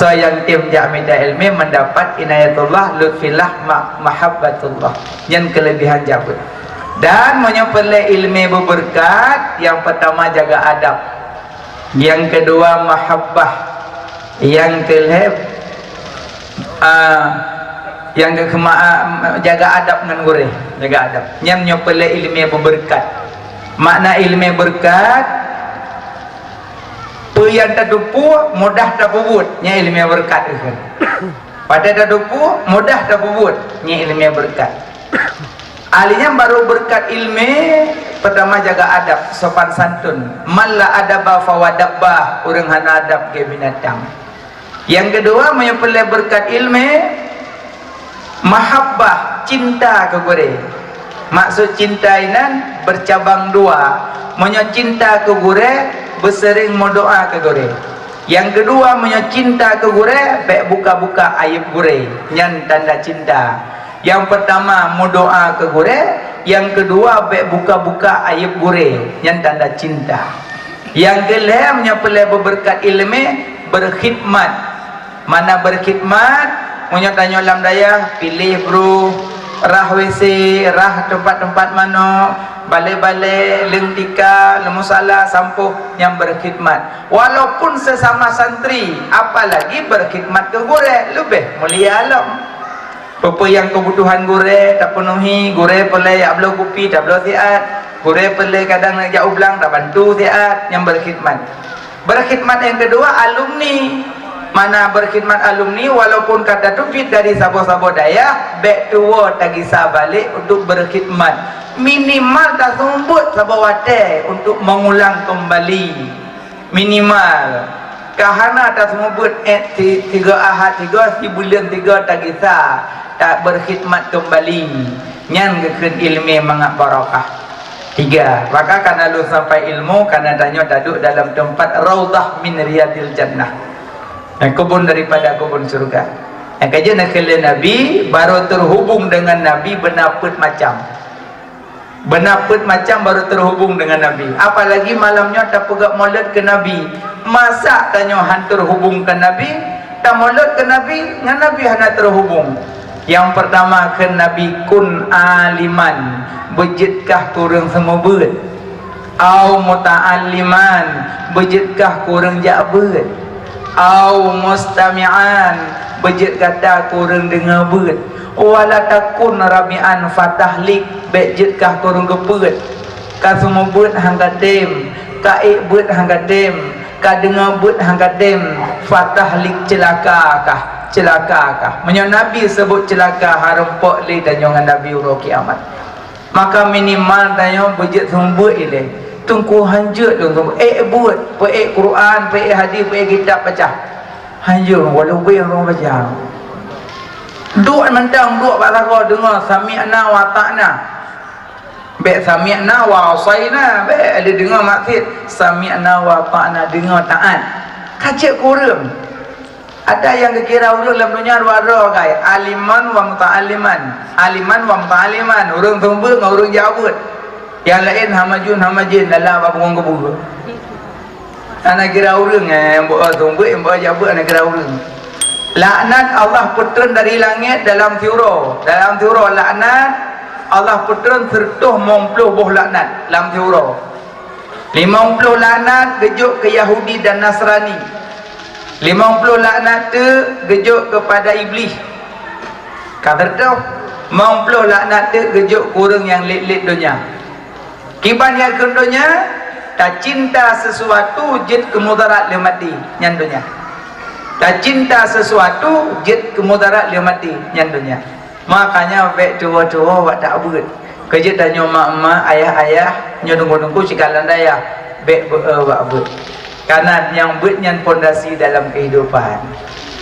masa yang tim Jamidah Ilmi mendapat inayatullah, lutfillah, mahabbatullah, yang kelebihan jabut. Dan menyempelai ilmi berberkat. Yang pertama jaga adab, yang kedua mahabbah, yang kelihatan yang jaga adab dengan gurih, jaga adab. Yang menyempelai ilmi berberkat. Makna ilmi berkat, yang terdupu mudah terbubut, nya ilmu berkat itu. Pada terdupu mudah terbubut, nya ilmu berkat. Alinya baru berkat ilmu pertama jaga adab, sopan santun. Malla adaba fawadabah, urang hana adab ke binatang. Yang kedua menyempelai berkat ilmu mahabbah, cinta ke gure. Maksud cinta ini bercabang dua. Mencinta ke gure, bersering berdoa ke gure. Yang kedua mencinta ke gure, baik buka-buka aib gure, yang tanda cinta. Yang pertama berdoa ke gure, yang kedua baik buka-buka aib gure, yang tanda cinta. Yang kelima menyempelai berberkat ilmu berkhidmat. Mana berkhidmat? Menyatanya dalam daya pilih bro, rah WC, rah tempat-tempat mana, balai-balai, lentika, lemusala, sampuh yang berkhidmat. Walaupun sesama santri, apalagi berkhidmat ke gure, lebih mulia alam. Apa yang kebutuhan gure tak penuhi, gure pelai ablo kopi tak ablo siat, gure pelai kadang nak jauh belang tak bantu siat, yang berkhidmat. Berkhidmat yang kedua alumni. Mana berkhidmat alumni, walaupun kata tupit dari sabo-sabo daya, back to work tagisa balik untuk berkhidmat. Minimal tak sambut sabawate untuk mengulang kembali. Minimal. Kahana tak sambut 3 ahad 3 si bulan 3 tagisa tak berkhidmat kembali. Nyan kekeun ilmu mangak barakah. 3. Maka karena lu sampai ilmu, karena tanya duduk dalam tempat raudhah min riyadil jannah. Kebun daripada kebun surga. Yang kajian nakil Nabi baru terhubung dengan Nabi benaput macam. Benaput macam baru terhubung dengan Nabi. Apalagi malamnya tak pegak maulid ke Nabi. Masa tanya han terhubung ke Nabi, tak maulid ke Nabi, dengan Nabi hana terhubung. Yang pertama ke Nabi kun aliman, bejitkah kurang semua ber. Au muta'alliman, bejitkah kurang jabet. Au mustami'an, bejit kata kurang dengar bet. Wala takun rabi'an fatahlik, bejit kah kurang gepet. Ka semua bet hanggadem, ka ik bet hanggadem, ka dengar bet hanggadem, fatahlik celaka kah. Menyo Nabi sebut celaka harempok li dan jangan Nabi urut kiamat. Maka minimal tanya bejit semua ile. Tungku hanjut dong, buat, Quran, hadis, kitab baca. Hanjut, walau yang orang baca. Duk mentang, duk bakal dengar sami'na wa ta'na. Baik sami'na wa asayna, baik ada dengar maksud sami'na wa ta'na, dengar taat. Kacik kurang. Ada yang kira urut dalam dunia dua kai, aliman wa muta'aliman, aliman wa muta'aliman, urang tumbuh dengan urang jabut. Yang lain hamajin dalam apa pun kebuka. Anak kira urang yang buat tumbuh, yang buat jabut anak kira urang. Laknat Allah putran dari langit dalam tiuro. Dalam tiuro laknat Allah putran sertuh 50 buah laknat dalam tiuro. 50 laknat gejuk ke Yahudi dan Nasrani. 50 laknat tu gejuk kepada iblis. Kata tu 50 laknat tu gejuk kurang yang lit-lit dunia. Kiban yang kedua, tak cinta sesuatu jid kemudarat dia mati nyandunya. Tak cinta sesuatu jid kemudarat dia mati nyandunya. Makanya baik tua-tua buat tak buat. Kerja tanya mak-mak, ayah-ayah, nyodong-nunggu cikalan daya baik buat. Karena yang buat nyan pondasi dalam kehidupan.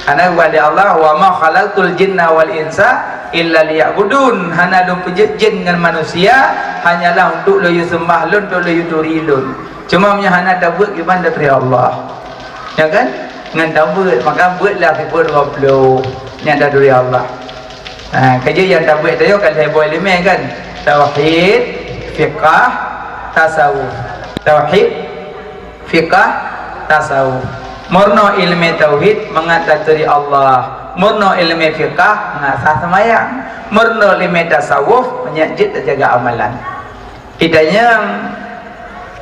Karena kepada Allah wa ma khalaqtul jinna wal insa illa liya'budun. Hana dong pejit jin dengan manusia hanyalah untuk lo sembah lun, untuk lo turilun. Cuma punya hana tak buat gimana dari Allah. Ya kan? Dengan tak buat, maka buatlah ribu 20 yang dari Allah. Kerja yang tak buat tu kalau saya boleh lemah kan. Tauhid, fiqah, tasawuf. Tauhid, fiqah, tasawuf. Murno ilmu tauhid mengatasi Allah, murno ilmu fiqah mengasah semayang, murno ilmu tasawuf menyajid dan jaga amalan. Kita yang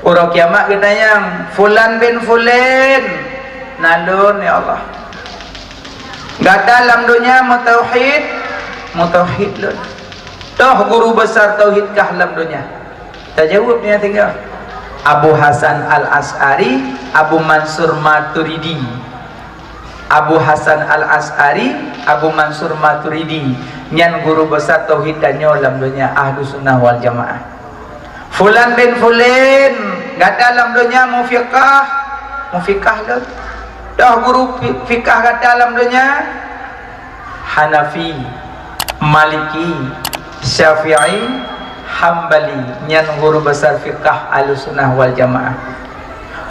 urang kiamat kita yang fulan bin fulan nalun ya Allah. Gak dalam dunia mutauhid lun. Toh guru besar tauhid kah dalam dunia? Tak jawab dia tinggal. Abu Hasan Al-As'ari, Abu Mansur Maturidi. Abu Hasan Al-As'ari, Abu Mansur Maturidi. Nyan guru besar tauhid dan dalam dunia Ahlus Sunnah wal Jamaah. Fulan bin fulan gak dalam dunia mufiqah lun. Dah guru fikah kat dalam dunia Hanafi, Maliki, Syafi'i, Hambali. Nyan guru besar fikah Ahlus Sunnah wal Jamaah.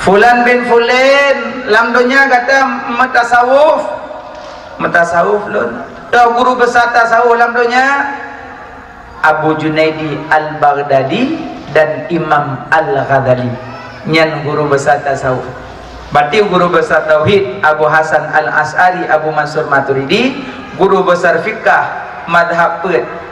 Fulan bin fulan dalam dunia kata metasawuf lun. Dah guru besar tasawuf dalam dunia Abu Junaidi Al-Baghdadi dan Imam Al-Ghazali. Nyan guru besar tasawuf. Berarti guru besar tauhid Abu Hasan Al-As'ari, Abu Mansur Maturidi. Guru besar fikah madhab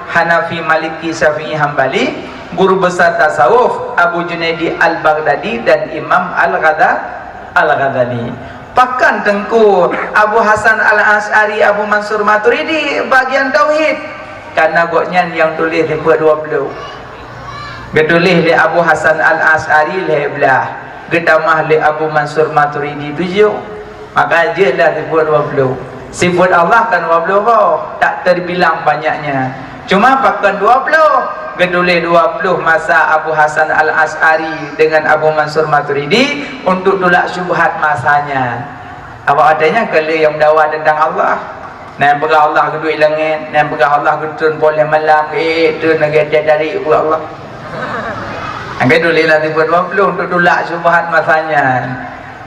Hanafi, Maliki, Syafi'i, Hambali. Guru besar tasawuf Abu Junaidi Al-Baghdadi dan Imam Al-Ghazali. Pakan tengku Abu Hasan Al-As'ari, Abu Mansur Maturidi bagian tauhid. Karena goknya yang tulis di 20. Getulis di Abu Hasan Al-As'ari le belah. Gedamah li Abu Mansur Maturidi 7. Maka je lah sifat 20. Sifat Allah kan 20 tak terbilang banyaknya. Cuma pakan 20. Gedulih 20 masa Abu Hasan Al-As'ari dengan Abu Mansur Maturidi untuk tolak syubhat masanya. Apa adanya kalau yang dakwah tentang Allah. Nan pegah Allah kedua langit, nan pegah Allah kedun boleh malam itu negara dari ibu Allah. Angkat dululah sifat 20 untuk tolak syubhat masanya.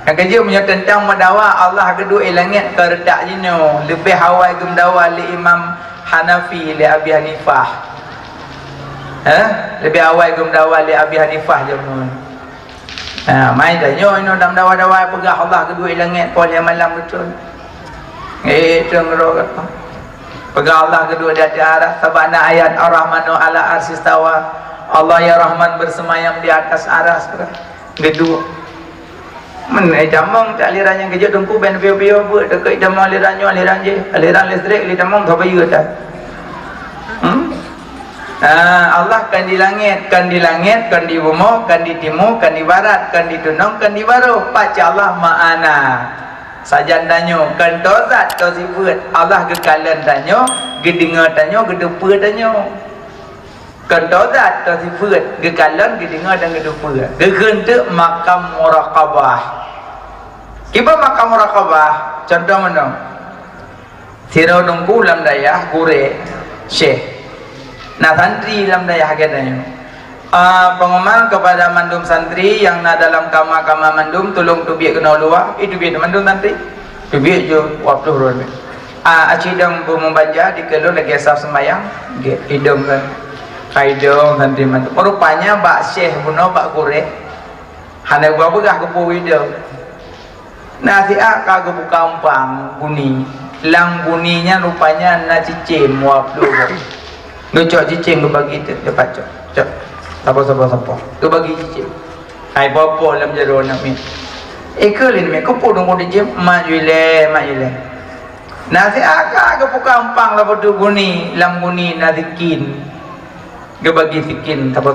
Yang kerja punya tentang mendawa Allah kedua langit kerdak jino lebih hawai gemdawa li Imam Hanafi li Abi Hanifah. Lebih awal gemdawa li Abi Hanifah je mun. Mai dah nyo ino dam dawa-dawa pegah Allah kedua langit boleh malam betul. Tengro kata. Pegah Allah kedua di atas sabana ayat Ar-Rahmanu ala arsistawa. Allah ya Rahman bersemayam di atas aras gedua menai jamong tak aliran yang kejut tungku ben bio-bio buat dekat jamong alirannya aliran je aliran listrik li jamong tak bayu dah. Allah kan di langit, kan di bumi, kan di timur, kan di barat, kan di tunong, kan di baru. Paca Allah ma'ana. Sajan danyo kan tozat to sifat Allah kekalan danyo, gedengar danyo, gedepa danyo. Kendodat atau sifat gekalan gedengar dan gedepa. Gegentuk makam muraqabah. Kiba makam muraqabah contoh mana? Siro nunggu lam dayah gure syekh. Nah santri lam dayah katanya. Pengumuman kepada mandum santri yang na dalam kama mandum tolong tubiak kena luar. Itu biar mandum santri. Tubiak je waktu ron. Acidang membaca di kelon lagi asap sembayang. Hidung kan. Kaidong santri mandum. Rupanya bak syekh buno bak gure. Hanya gua begah kepu video. Nasi ka ke bukampang buni. Lang buninya rupanya na cicim waplu. Ngecok cicim ke bagi tu dapat cok. Sapa. Tu bagi cicim. Hai popo lam jero nak mi. Ekelin mi kepu dong di cicim mak yule. Nasi ka ke bukampang la bodu buni, lam buni na dikin. Ke bagi tikin sapa.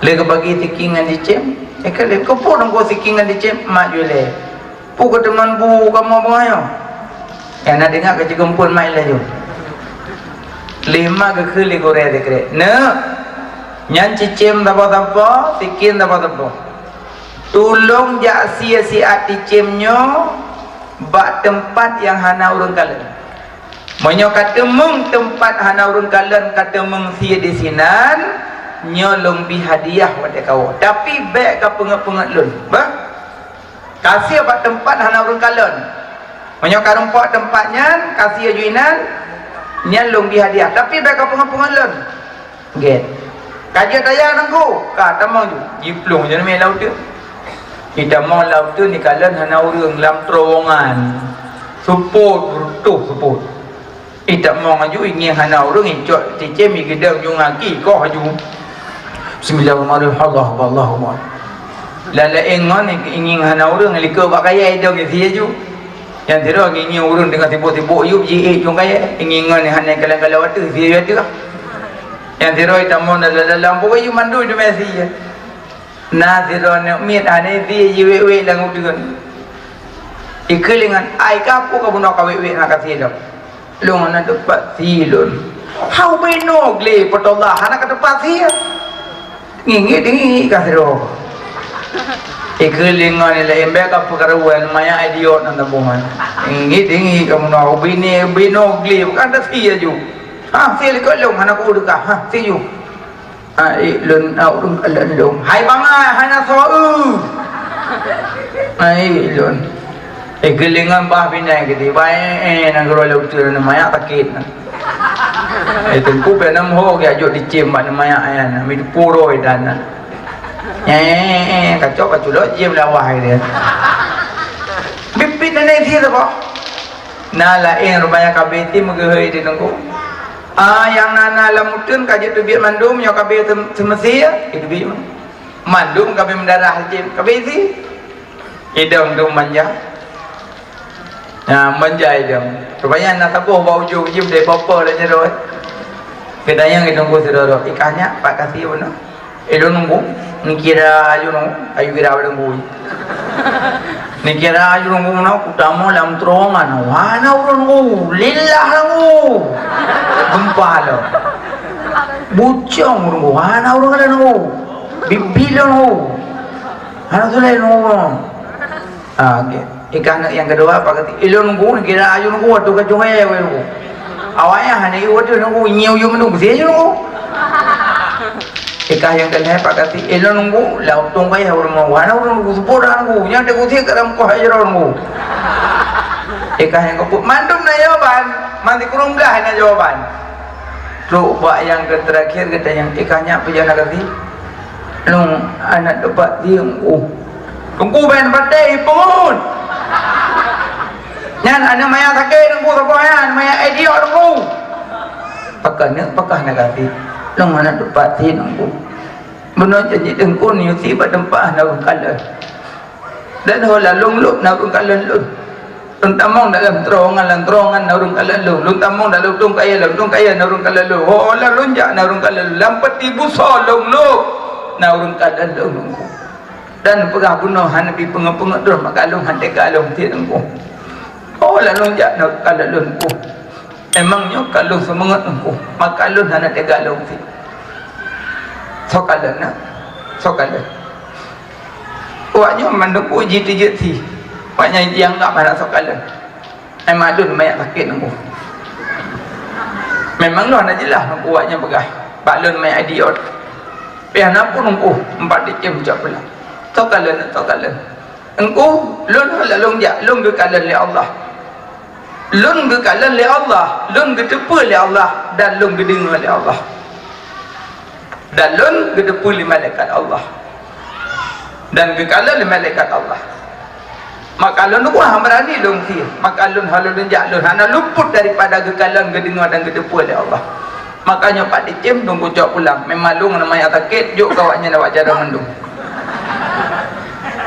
Le ke bagi tikin ngan cicim. Ekelin kepu dong ko tikin ngan cicim mak yule. Pu ke teman bu kamu bayo. Yang nak dengar ke cikumpul mak yule jo. 5 ke kali gore dekre. Nyan cicim tapa, tikin tapa. Tolong jak sia-sia cicimnya bak tempat yang hana urang kalen. Monyo kata mung tempat hana urang kalen kata mung sia di sinan nyolong bi hadiah pada kau. Tapi baik ka pengat-pengat lun. Bah? Kasih bak tempat hana urang kalen. Monyo karumpak tempatnya kasih ajuinan nyalung di hadiah tapi baik ka pengat-pengat lun. Get. Kaji daya nangku, ka tamang ju. Jiplung je me laut tu. Kita mau laut tu ni kalian hana urang lam terowongan support berutuh support. Kita mau ngaju ingin hana urang icok tice mi gedang jung ngaki ko haju. Bismillahirrahmanirrahim. Wallahu lala engon ingin hana urang liko bakaya idong isi aju. Yang tidak ingin urang dengan tiba-tiba yub ji jung kaya ingin ngon hana kala-kala waktu dia tu. Yang tidak kita mau dalam pokok you mandu itu mesti. Naziron miat ane dia jiwe lang udigan ikelingan ai kapu ka buno ka wewe na kasilo lungan na dapat silon how be no gle patollah hana ka dapat sia ngingi dingi kasiro ikelingan ila embe ka pakaruan maya idiot na tabungan ngingi dingi ka buno bino gle bukan da sia ju ha sia ko long hana ko uduka ha sia ju ai lun au dum alan dum hai banga hana sau ai lun gelingan bah binai gede bae nang goro lautur na maya takit na tengku pe nam ho ga jo dicem ba na maya ayan mi puroi dan na kacok kaculo jem lawah dia bipit na nei thia ba nala rumaya kabeti magehoi di nangku yang nana lamutun kaji tu biar mandum yang kabe semestinya itu biar mandum kabe mendarah hakim kabe si idam tu manja manja idam rupanya nak tabuh bau jauh jim dari bapa dah ceroi kita yang itu nunggu sedoro ikannya pak kasih mana itu nunggu nikira ayu nunggu ayu kira nunggu nikira ayu nunggu mana kutamu lam terowongan wana nunggu lillah nunggu gempa lo bucong nunggu wana ada nunggu bibilo nunggu hana sulai nunggu okay. Ikan yang kedua apa kata ilo nunggu nikira ayu nunggu waktu kacungai nunggu awalnya hanya waktu nunggu nyiu yu nunggu sih nunggu ikan yang kedua apa kata ilo nunggu laut tungkai orang mau wana nunggu sepura nunggu yang dekuti keram kau hajar nunggu ikan yang keput mandum na jawaban mandi kurung belah na jawaban coba yang terakhir kita yang ikannya pejana kati long anak dapat dia tunggu ben batai pun nyan ana maya sakit tunggu sakoyan maya idiot tunggu pakah nak kati long anak dapat dia tunggu benar janji tengku ni si badempah na kalan dan hola long lup na kalan lup luntamong dalam terowongan narung kalalu luntamong dalam tung kaya narung kalalu hola lunjak narung kalalu lampat ibu solong lu narung kalalu dan pegah bunuh hanapi pengepengek dur makalung hante kalung tiangku hola lunjak narung kalalu emangnya kalung semangat engku makalun hanate kalung ti sokalan waknya manduk uji tijeti waknya yang tak pada sokalan madun banyak sakit nunggu memang lu anda jelas nunggu waknya pegah baklun banyak idiot piana pun nunggu 4 dikem macam pula sokalan engku lun halal lung kekalan li Allah lun kekalan li Allah lun ketepa li Allah dan lun kedengar li Allah dan lun kedepu li malaikat Allah dan kekalan li malaikat Allah maka lun tu berani lun si maka lun halun jaklun hana luput daripada kekalan kedengar dan kedepu li Allah makanya Pak Dicim tunggu cok pulang memang lung namanya sakit juk kawaknya nak cara mendung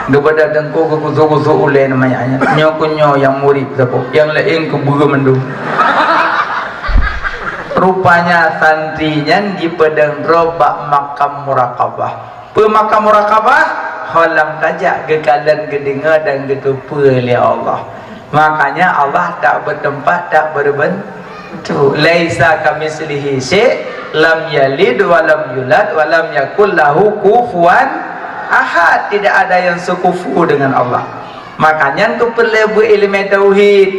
daripada dengku ke kusu-kusu ulai namanya nyokunyo yang murid siapa yang lain ke buru mendung rupanya santrinya di pedang robak makam murakabah pemakam murakabah halam tajak kekalan kedengar dan ketupa oleh Allah makanya Allah tak bertempat tak berbentuk laisa kamislihi syai' lam yalid walam yulad walam yakul lahu kufuwan ahad tidak ada yang sekufu dengan Allah makanya tu perlu berilmu tauhid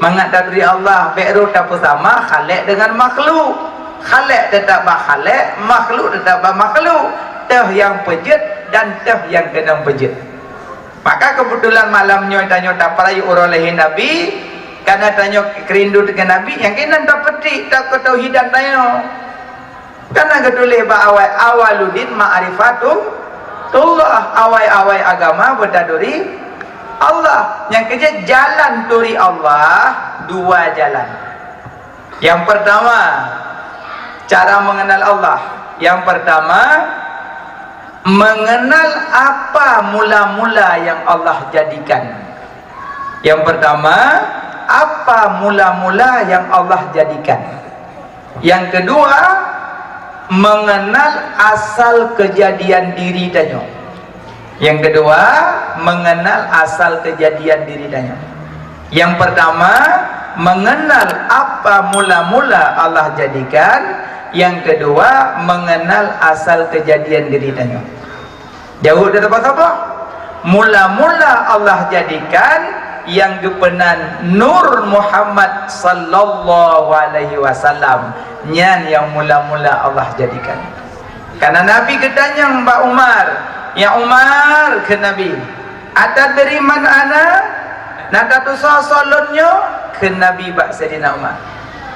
mengat dari Allah beru tak bersama khalik dengan makhluk khalik tetap khalik makhluk tetap makhluk teh yang pejit dan teh yang kena pejit maka kebetulan malamnya tanya tak perayu oleh Nabi karena tanya kerindu dengan Nabi yang kena tak petik tak ketauhidan tanya karena kedulih awaludin ma'rifatu tullah awai-awai agama berdaduri Allah. Yang kerja jalan turi Allah, dua jalan. Yang pertama, cara mengenal Allah. Yang pertama, mengenal apa mula-mula yang Allah jadikan. Yang pertama, apa mula-mula yang Allah jadikan. Yang kedua, mengenal asal kejadian diri tanya. Yang kedua, mengenal asal kejadian diri tanya. Yang pertama, mengenal apa mula-mula Allah jadikan. Yang kedua, mengenal asal kejadian diri tanya. Jauh dari apa? Mula-mula Allah jadikan yang gepenan Nur Muhammad sallallahu alaihi wasallam, nyan yang mula-mula Allah jadikan. Karena Nabi ketanya Mbak Umar, ya Umar ke Nabi, ada dari mana ana? Nada tu sasolonnya ke Nabi Pak Sayyidina Umar.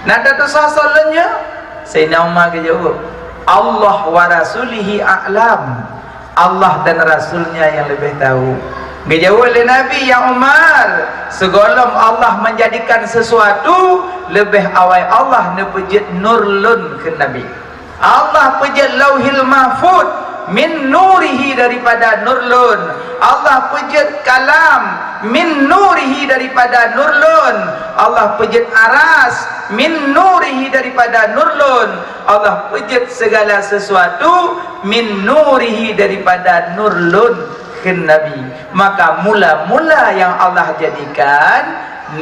Nada tu sasolonnya Sayyidina Umar ke jawab, Allah wa rasulihi a'lam. Allah dan Rasulnya yang lebih tahu. Dijawab oleh Nabi, ya Umar, segolom Allah menjadikan sesuatu, lebih awal Allah nepejit nurlun ke Nabi. Allah pejit lauhil mahfud min nurihi daripada nurlun. Allah pejit kalam min nurihi daripada nurlun. Allah pejit aras min nurihi daripada nurlun. Allah pejit segala sesuatu min nurihi daripada nurlun ke Nabi. Maka mula-mula yang Allah jadikan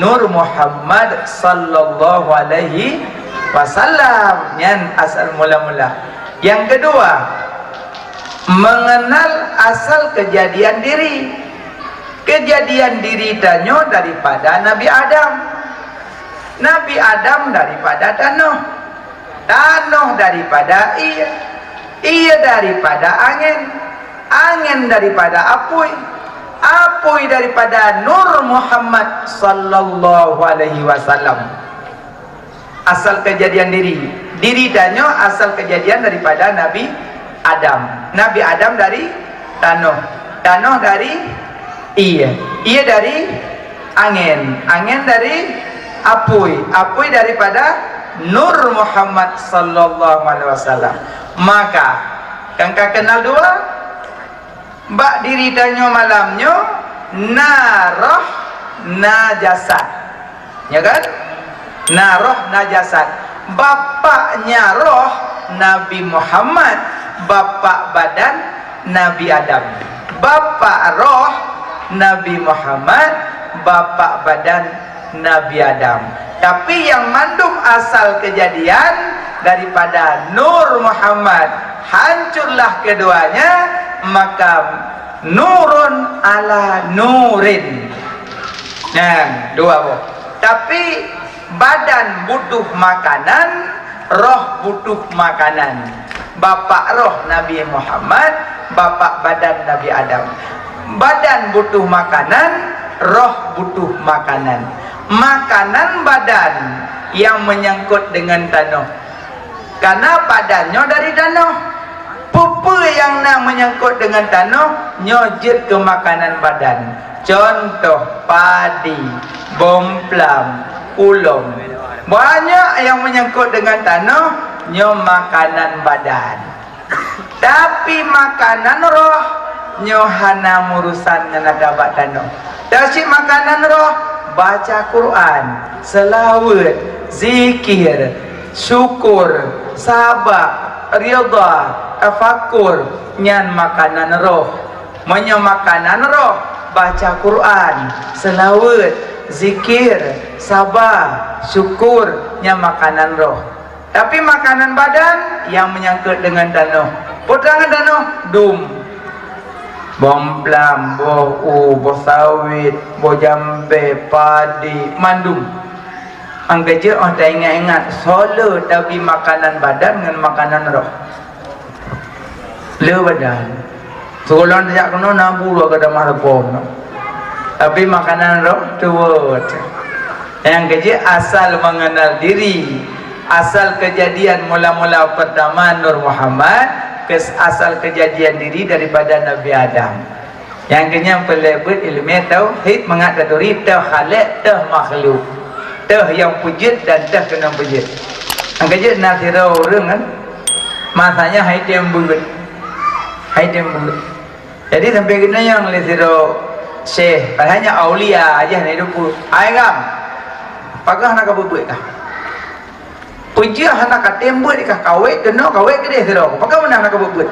Nur Muhammad sallallahu alaihi wasallam, yang asal mula-mula. Yang kedua, mengenal asal kejadian diri. Kejadian diri tanya daripada Nabi Adam. Nabi Adam daripada tanah. Tanah daripada ia. Ia daripada angin. Angin daripada apuy. Apuy daripada Nur Muhammad sallallahu alaihi wasallam. Asal kejadian diri. Diri tanya asal kejadian daripada Nabi Adam. Nabi Adam dari tanah. Tanah dari ia. Ia dari angin. Angin dari apuy. Apuy daripada Nur Muhammad sallallahu alaihi wasallam. Maka kangka kenal dua. Bak diri tanya malamnya naroh najasat, ya kan? Naroh najasat. Bapaknya roh Nabi Muhammad, bapak badan Nabi Adam. Bapak roh Nabi Muhammad, bapak badan Nabi Adam. Tapi yang mandum asal kejadian daripada Nur Muhammad, hancurlah keduanya. Maka nurun ala nurin. Nah, dua boh. Tapi badan butuh makanan, roh butuh makanan. Bapak roh Nabi Muhammad, bapak badan Nabi Adam. Badan butuh makanan, roh butuh makanan. Makanan badan yang menyangkut dengan tanah. Karena badannya dari tanah. Pupu yang nak menyangkut dengan tanah, nyojit ke makanan badan. Contoh padi, bomplam, ulum. Banyak yang menyangkut dengan tanah, nyo makanan badan. Tapi makanan roh, nyo hana murusan dengan dapat tanah. Tapi makanan roh, baca Quran, selawat, zikir, syukur, sabar, riyadhah, tafakur, nyan makanan roh. Menyo makanan roh, baca Quran, selawat, zikir, sabar, syukur, nyan makanan roh. Tapi makanan badan yang menyangkut dengan tanah. Potangan tanah, dum, bomplam, boh sawit, boh jambe, padi, mandum. Anggeje oh tak ingat-ingat solo tapi makanan badan dengan makanan roh. Le badan. Sekolah tak kena nabu lo kada marapom. Tapi makanan roh tuwot. Yang keje asal mengenal diri, asal kejadian mula-mula pertama Nur Muhammad, asal kejadian diri daripada Nabi Adam. Yang kenyang pelebut ilmu tauhid mengataduri tauh khaliq tauh makhluk, tauh yang pujud dan tauh kena pujud. Angkanya nasira orang kan masanya hai tem bulut. Jadi sampai kena yang lesiro syekh hanya aulia aja ni dulu. Ai kam. Pagah nak buat kah? Puji anak katem buat kah kawet kena kawet ke dia siro. Pagah mana nak buat?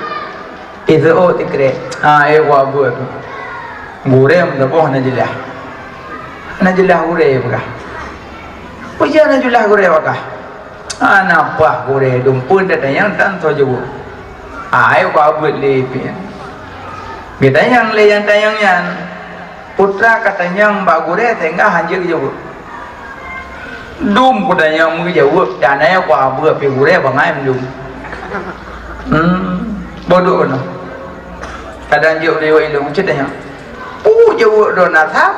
Itu tikre. Gua buat. Gurem dah boh najilah. Najilah gure pagah. Puji najilah gure pagah. Nampak gure dumpun dah yang tan toju. Gua buat lepi. Kita yang le yang tayangnya putra katanya mbak gure tengah hanjir jauh dum katanya mau jauh dan ayah ku abu api gure bangai mendum bodoh no kadang jauh lewat ilmu cetanya jauh donatap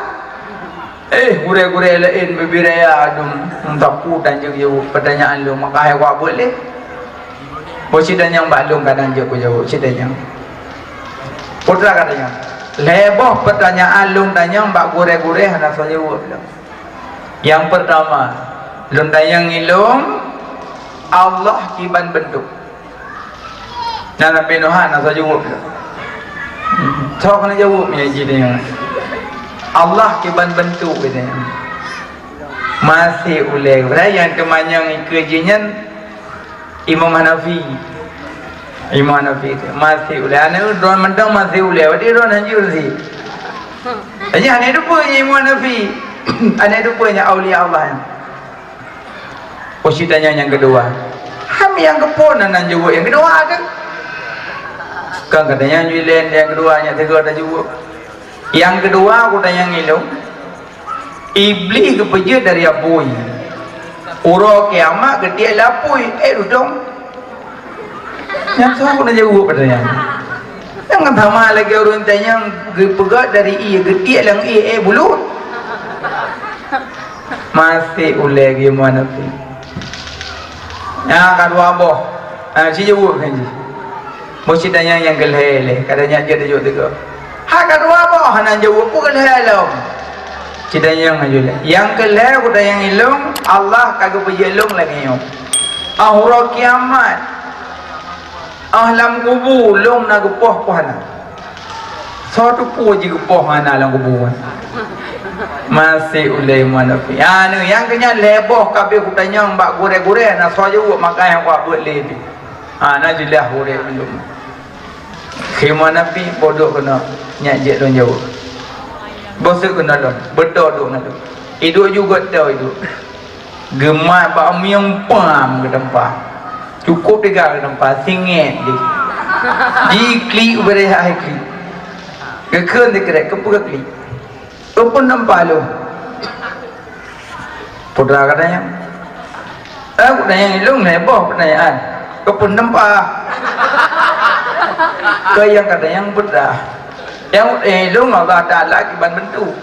gure lain bibiraya dum tapu dan jauh pertanyaan lu maka ayah ku abu le positanya mbak lung kadang jauh cetanya putra katanya leboh pertanyaan lung tanya mbak gure-gure hendak saja buat. Yang pertama lung tanya ngilung Allah kiban bentuk nana penuhan hendak saja buat. So kena jawab ni jadi Allah kiban bentuk katanya masih uleh yang kemanyang ikejinya Imam Hanafi itu masih uleh ane don mentang masih uleh wadi don hanjur si hanya ane rupanya Imam Hanafi ane rupanya aulia Allah positanya yang kedua yang keponan nan juga yang kedua ada kan katanya julen yang keduanya tiga ada juga yang kedua aku tanya ngilung iblis kepejut dari apui uro kiamat gede lapui dudong yang saya pun jawab pertanyaan jangan sama lagi orang tanya pegat dari gede lang bulut masih uleh gimana pun yang kedua boh si jawab kan si mesti tanya yang gelhe katanya dia ada jawab tiga kedua boh hanan jawab pun gelhe lah si tanya yang ajulah yang gelhe aku tanya ilung Allah kagak berjelung lagi yuk ahura kiamat ahlam kubur long na gepoh pohana satu puji gepoh mana alam kubur masih ulai manafi anu yang kenya leboh kabeh kutanya mbak gure-gure na saja buat makan yang buat lebih najilah gure belum khimanafi bodoh kena nyajek don jauh bosuk kena don betul duk ngadu hidup juga tahu hidup gemar bak miang pam ke tempat cukup tiga tempat singit di klik berehai klik kekun dikerek kepuk klik kepun nampak lu putra katanya aku tanya ilung leboh pertanyaan kepun nampak ke yang katanya putra yang ilung Allah Ta'ala kiban bentuk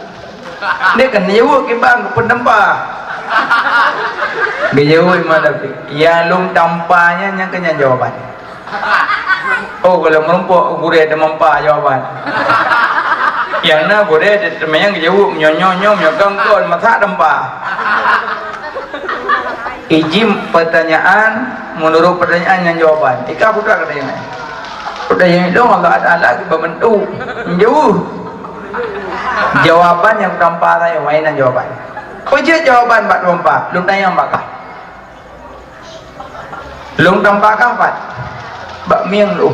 dia kan nyewa kiban kepun nampak Gejauh mana pi? Yang lung tampaknya yang kena jawaban. Oh kalau merumpuk gure ada mampa jawaban. Yang na gure ada temayang gejauh nyonyonyom nyokang kon masa tampak. Ijim pertanyaan menurut pertanyaan yang jawaban. Ika putra katanya. Pertanyaan itu Allah Ta'ala berbentuk jauh. Jawaban yang tampak saya mainan jawaban. Pujud jawaban bak lompa, lung tanya bakah. Lung tampak kapat. Bak miang lu.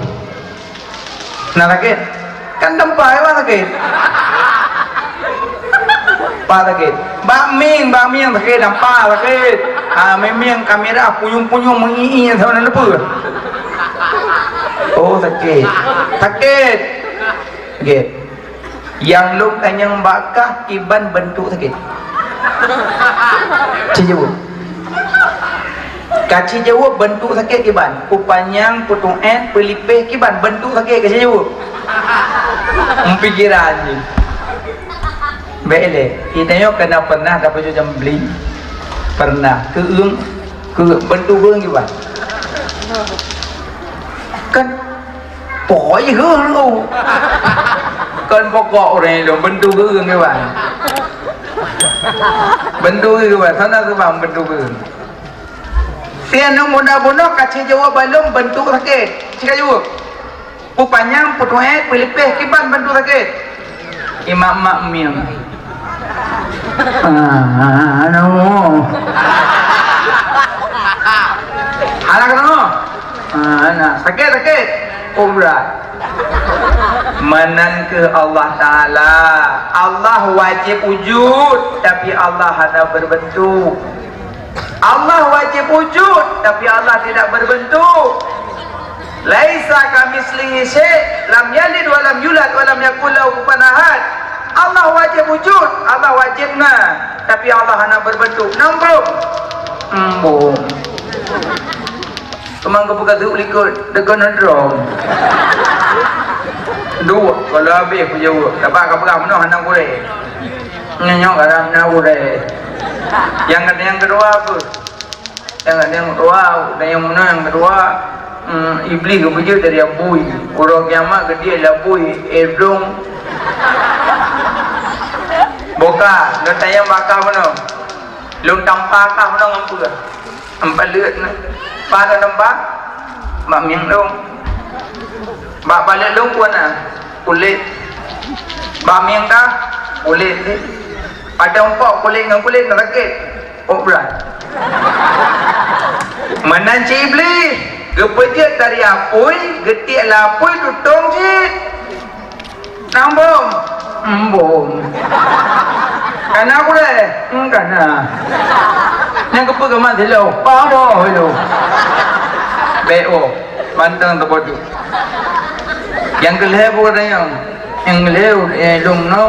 Nah sakit. Kan tempat apa sakit? Pak sakit. Bak miang sakit nampak sakit. Miang kamera punyung-punyung mengiih sama lupa. Oh sakit. Sakit. Sakit. Yang lung tanya bakah iban bentuk sakit. Jawab. Kaci jawab bentuk sakit kiban. Upanyang putung pelipih kiban bentuk sakit kaci jawab. Mempikiran je. Baiklah. Kita yo kena pernah dapat jam beli. Pernah ke bentuk keung kiban. Kan Poi hương luôn. Con pokok này là bentuk hương các bạn. Bentuk hương các bạn, sana tu bang bentuk hương. Siapa muda-muda kasih jawab balong bentuk sakit. Cakap jawab. Panjang, potong pelipih kiban bentuk sakit. Imam makmum. Ano? Anak ano? Anak sakit. Berat. Menan ke Allah Ta'ala. Allah wajib wujud, tapi Allah hanya berbentuk. Allah wajib wujud, tapi Allah tidak berbentuk. Laisa kamitslihi syai', lam yalid wa lam yulad wa lam yakul lahu kufuwan ahad. Allah wajib wujud, Allah wajibna, tapi Allah hanya berbentuk. Nombor. Kemang kau buka tu likut dekat nadrom. Dua kalau habis aku jawab. Dapat kau pegang mana hendak boleh. Nyok dalam nak boleh. Yang kedua apa? Yang kedua dan yang mana yang kedua? Iblis kerja dari abui. Orang kiamat dia labui edong. Boka, lo tanya bakal mana? Lo tampak kah mana ngampu ke? Empat lihat na. Pada nampak? Mak miang dong. Bak balik dong puan na. Kulit. Bak miang kah? Kulit. Ada empok kulit dengan kulit rakit. Oh berat. Menanci iblis. Gepejat dari apui, getik lapui tutong cik. Nambom. Bom. Kana aku deh. Kana. Yang kepa ke mana hello? Pamo hello. Bo. Mantang terbodoh. Yang kelih pun ada yang kelih long no.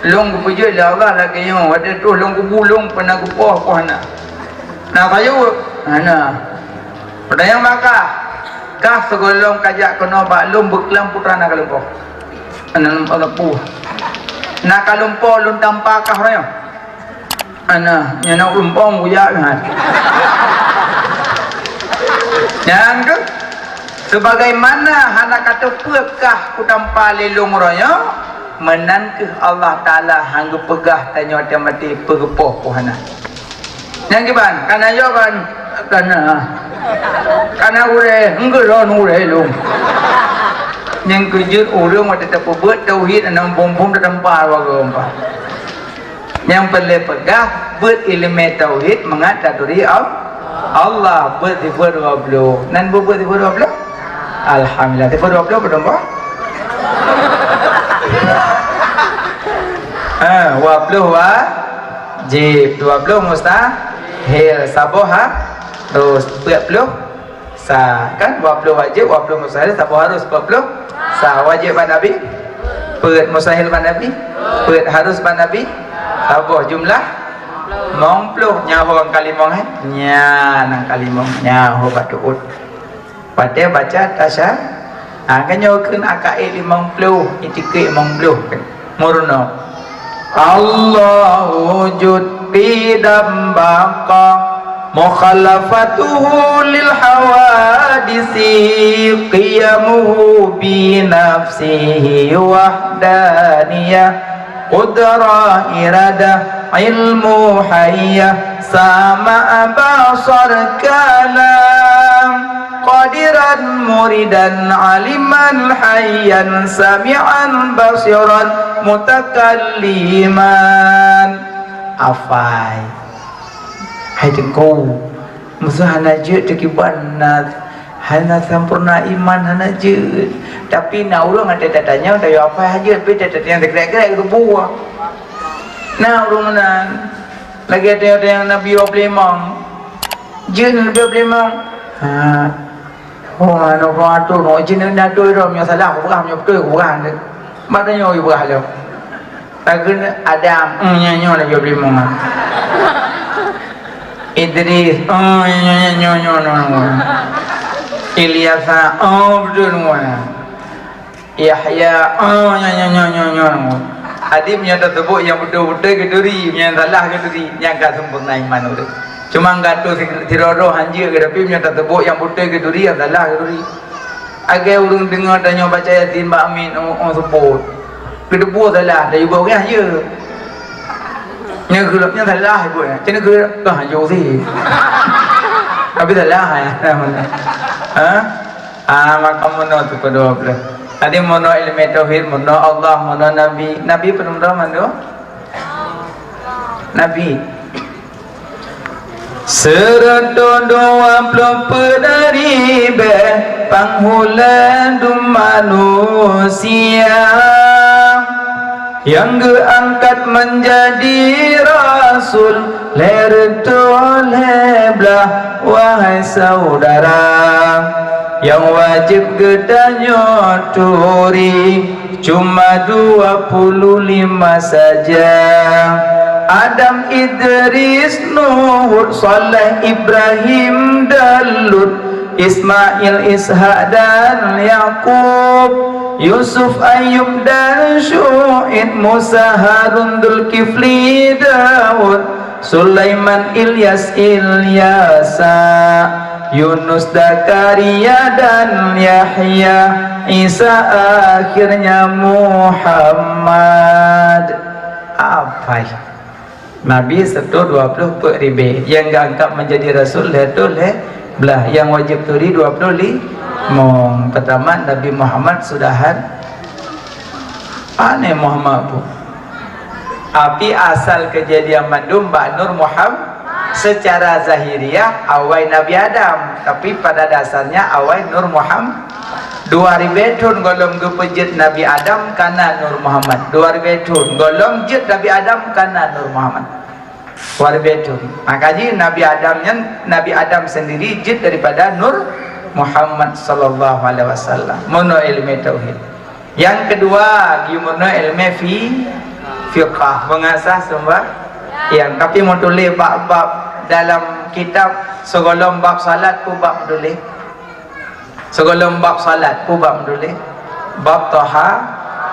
Long kepa lah Allah lagi yang ada tu long kubulung pernah kupoh ko hana. Nah kayu hana. Ada yang maka kah segolong kajak kena baklum beklam putra nak lumpuh. Anak lumpuh. Nak lumpuh lun tampak kah raya. Ana nyana umpong buya kan. Yang ke sebagaimana hana kata pekah kutampa lelong raya menan ke Allah Taala hangga pegah tanya dia mati pegepoh pohana. Yang kiban kana yo kan kana ure engge ron ure long. Yang kejut urang mati terpebut tauhid anam bom-bom terdampar wa gompa. Yang perlu pegah berilmu tauhid mengadat dari Allah berdua 20 nan berdua 20 alhamdulillah 20 berapa 20 wajib 20 mustahil saboha terus 40 sah kan 20 wajib 20 mustahil saboh harus 40 sah wajib pada Nabi perit mustahil pada Nabi perit harus pada Nabi apa jumlah 90 nyaho kalimong nang kalimong nyaho batuut pada baca tasya kan nyahokeun akae 50 itike 50 murno Allah wujud bidam baqa mukhalafatuhu lil hawadisi qiyamuhu bi nafsihi wahdaniyah Qudrah iradah ilmu hayyah sama basar kalam qadiran muridan aliman hayyan sami'an basiran mutakalliman afai hai tengku musuh najut dekiban hana sempurna iman hana je tapi nak urang ada tanya dah apa aja tapi ada yang dekat-dekat itu buah nah urang mana lagi ada yang Nabi Oblemang je Nabi Oblemang oh anu patu no jin nak tu rom yang salah bukan yang betul bukan mana yang bukan lo lagi Adam nyanyo Nabi Oblemang Idris nyanyo Ilyasa betul semua Yahya nyanyo Hadim yang tersebut yang betul-betul keduri yang salah keduri yang gak sempurna iman itu cuma gak tu tirodoh hanjir ke tapi yang tersebut yang betul keduri yang salah keduri agar orang dengar dan nyoba baca Yasin Mbak Amin orang sebut kedua salah dari ibu orang je nya gelapnya salah ibu ya macam mana gelap jauh sih tapi salah ya maka mono tu kedua belah tadi mono ilmu tauhid mono Allah mono Nabi penuh mana Nabi Serta 20 dari panghulan manusia yang diangkat menjadi rasul lertul heblah wahai saudara yang wajib kita nyoturi cuma 25 saja Adam, Idris, Nuh, Saleh, Ibrahim, Daud, Ismail, Ishak dan Yakub, Yusuf, Ayub dan Syuaib, Musa, Harun, Dzulkifli, Daud, Sulaiman, Ilyas, Ilyasa, Yunus, Zakaria dan Yahya, Isa akhirnya Muhammad. Apa ya? Nabi 120 ribu yang diangkat menjadi rasul letul belah yang wajib turi 25 pertama Nabi Muhammad sudahan aneh Muhammad bu api asal kejadian mandum Mbak Nur Muhammad secara zahiriah awal Nabi Adam tapi pada dasarnya awal Nur Muhammad 2000 tahun golong gepejit Nabi Adam kana Nur Muhammad 2000 tahun golong jit Nabi Adam kana Nur Muhammad 2000 tahun makanya Nabi Adam sendiri jit daripada Nur Muhammad sallallahu alaihi wasallam mono ilmu tauhid yang kedua gimana ilmu fiqh mengasah sembah yang tapi mau tulis bab-bab dalam kitab segolong bab salat ku bab tulis segolong bab salat ku bab tulis bab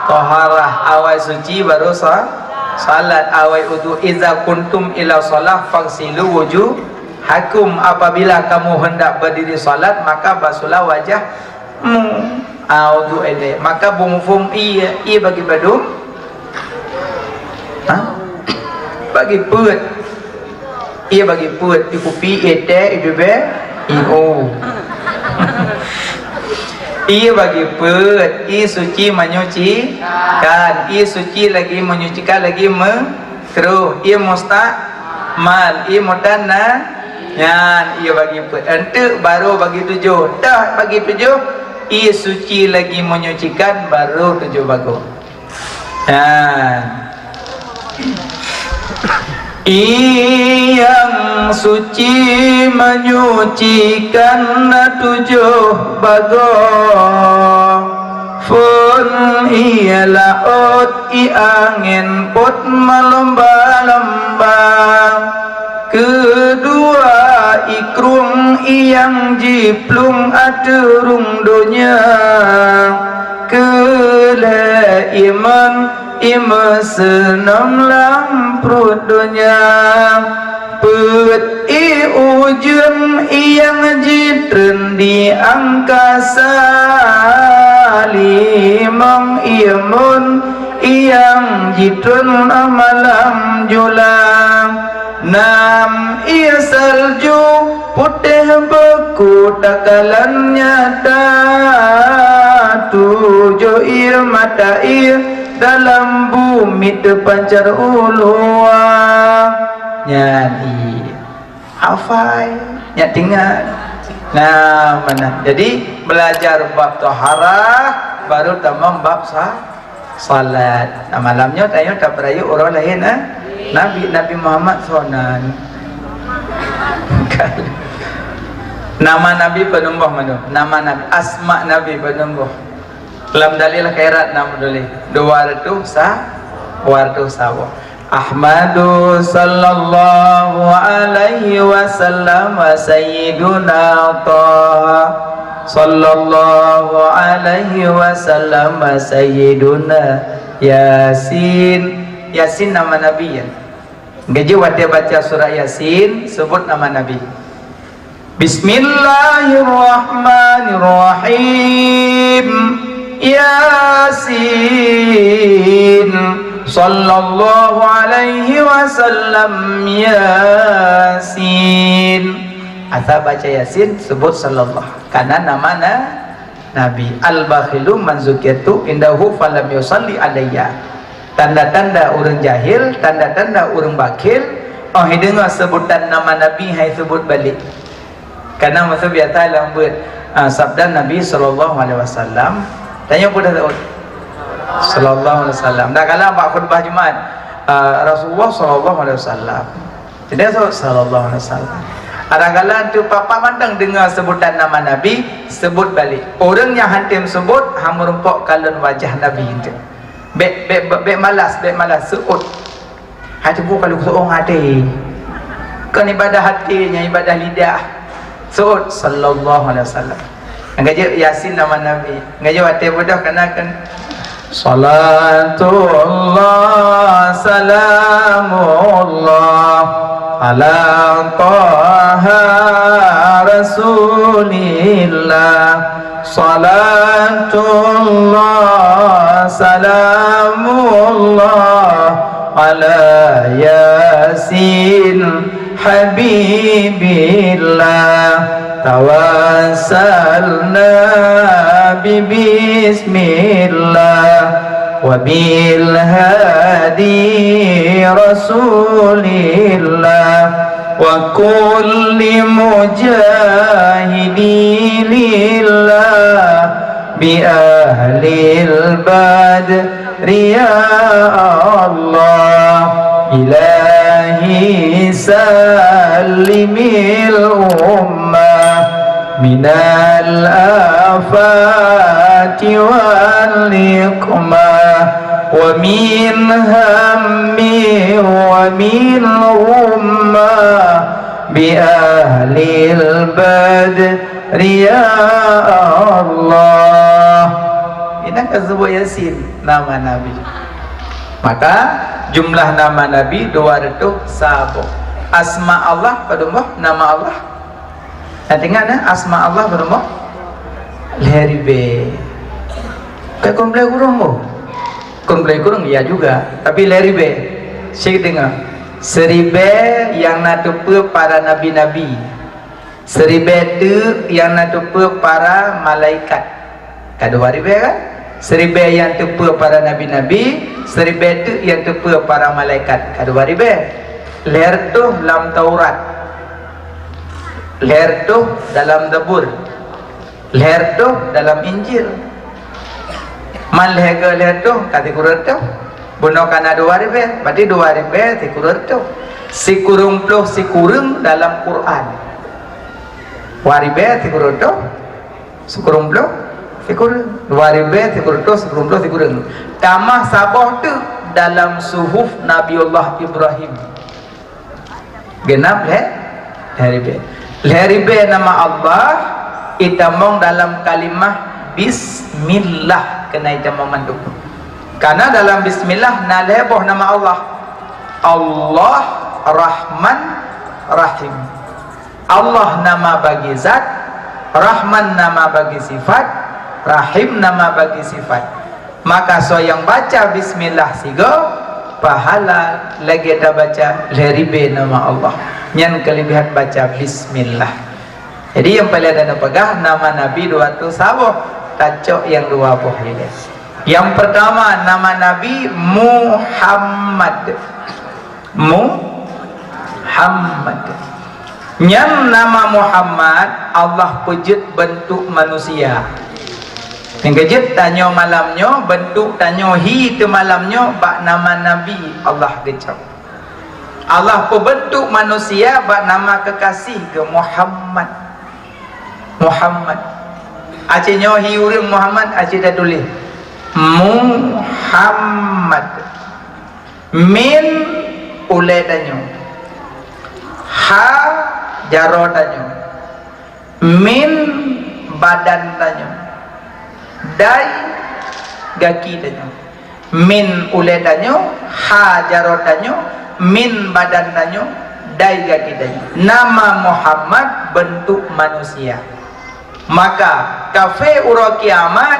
taharah awal suci baru salat awal wudu iza kuntum ila salah fagsilu wujuh hakum apabila kamu hendak berdiri salat maka basuhlah wajahmu wudu ele maka bumfum iya bagi badum bagi put ia bagi put ikupi ete idube ia bagi put i suci menyuci kan i suci lagi menyucikan lagi makruh ia mustamal i mutana nyan ia bagi put ente baru bagi 7 dah bagi 7 i suci lagi menyucikan baru 7 bagus yang suci menyucikan 7 bagong pun ialah ot i angin pot melomba-lomba kedua ikrung yang jiplung aturung donya kele iman ima senam lamprut dunia put i ujung yang jitren di angkasa limang imun yang jitren malam julang nam ia salju putih beku takalan nyata 7 ia mata ia dalam bumi terpancar uluan nyanyi hafai nyak tinggal nah mana jadi belajar bab taharah baru tamam bab salat nah malamnya tayo tak berayu orang lain Nabi Muhammad sonan nama Nabi penumbuh mana nama Nabi asma Nabi penumbuh dalam dalil khairat nama boleh 200 sawa Ahmadu sallallahu alaihi wasallam wa sayyiduna Taha sallallahu alaihi wasallam wa sayyiduna Yasin nama Nabi ya gaji wadah baca surah Yasin sebut nama Nabi Bismillahirrahmanirrahim. Yasin. Sallallahu alaihi wasallam. Yasin. Asal baca Yasin sebut sallallahu, karena nama Nabi. Al-bakhilu man zukirtu indahu falam yusalli alayya. Tanda-tanda orang jahil, tanda-tanda orang bakhil. Oh dengar sebutan nama Nabi, hai sebut balik. Karena masa biasa lambut sabda Nabi sallallahu alaihi wasallam. Tanya pun dah tahu. Sallallahu alaihi wasallam. Dah kala pak khutbah Jumaat, Rasulullah sallallahu alaihi wasallam. Tidak tahu sallallahu alaihi wasallam. Kadang-kadang tu papa mandang dengar sebutan nama Nabi, sebut balik. Orang yang hantim sebut, hang merumpok kalon wajah Nabi itu. Bek malas seut. Hati bu kalau seorang hati. Kan ibadah hatinya, ibadah lidah. Seut sallallahu alaihi wasallam. Ngaji Yasin nama Nabi. Ngaji hati bodoh kena kan salatullah salamullah ala taha rasulillah. Salatullah salamullah ala Yasin habibillah. Tawassalna bismillah wa bil hadi rasulillah wa kulli mujahidi lillah bi ahlil badri ya Allah. Ilahi salimil ummah minal afati wal iqmah wa min hammi wa min ummah bi ahlil badri ya Allah. Ini kan sebuah Yasin nama Nabi. Maka jumlah nama Nabi 200 sabuk. Asma Allah berumah nama Allah. Nanti ingat asma Allah berumah leribe. Kayak komplek kurung mo. Komplek kurung ya juga. Tapi leribe. Syekh dengar. Seribe yang natupe para nabi-nabi. Seribe tu yang natupe para malaikat. Kedua ribe kan? Seribe yang tupe para nabi-nabi, seribe tu yang tupe para malaikat. Kedua ribe. Leher tu dalam Taurat, leher tu dalam Zabur, leher tu dalam Injil. Man leher tu kati kurut tu. Bunuh kana dua ribe, berarti dua ribe ti kurut tu. Si kurung puluh si kurung dalam Quran. Waribe ti kurut tu. Sukurung puluh Tikur 2000 tikur tu 10 tikur. Tamah sabah tu dalam suhuf Nabiullah Ibrahim. Genap leribe nama Allah itamong dalam kalimah bismillah kena itamong manduk. Karena dalam bismillah naleboh nama Allah. Allah Rahman Rahim. Allah nama bagi zat, Rahman nama bagi sifat, Rahim nama bagi sifat. Maka so yang baca bismillah sigo pahala lagi dah baca leribe nama Allah. Nyan kelebihan baca bismillah. Jadi yang paling ada pegah nama Nabi 200 sabuh, tacok yang 20 ini. Yang pertama nama Nabi Muhammad. Muhammad. Yang nama Muhammad Allah pujut bentuk manusia. Yang kejut tanya malamnya, bentuk tanya hi tu malamnya, bak nama Nabi Allah gecap. Allah pun bentuk manusia, bak nama kekasih ke Muhammad. Muhammad. Acehnya hi urang Muhammad, aceh dah tulis Muhammad. Min ulai tanya. Ha jaro tanya. Min badan tanya. Dai gaki tanya. Min ulai tanya, ha jaro tanya, min badan tanya, dai gaki nama Muhammad bentuk manusia. Maka kafe ura kiamat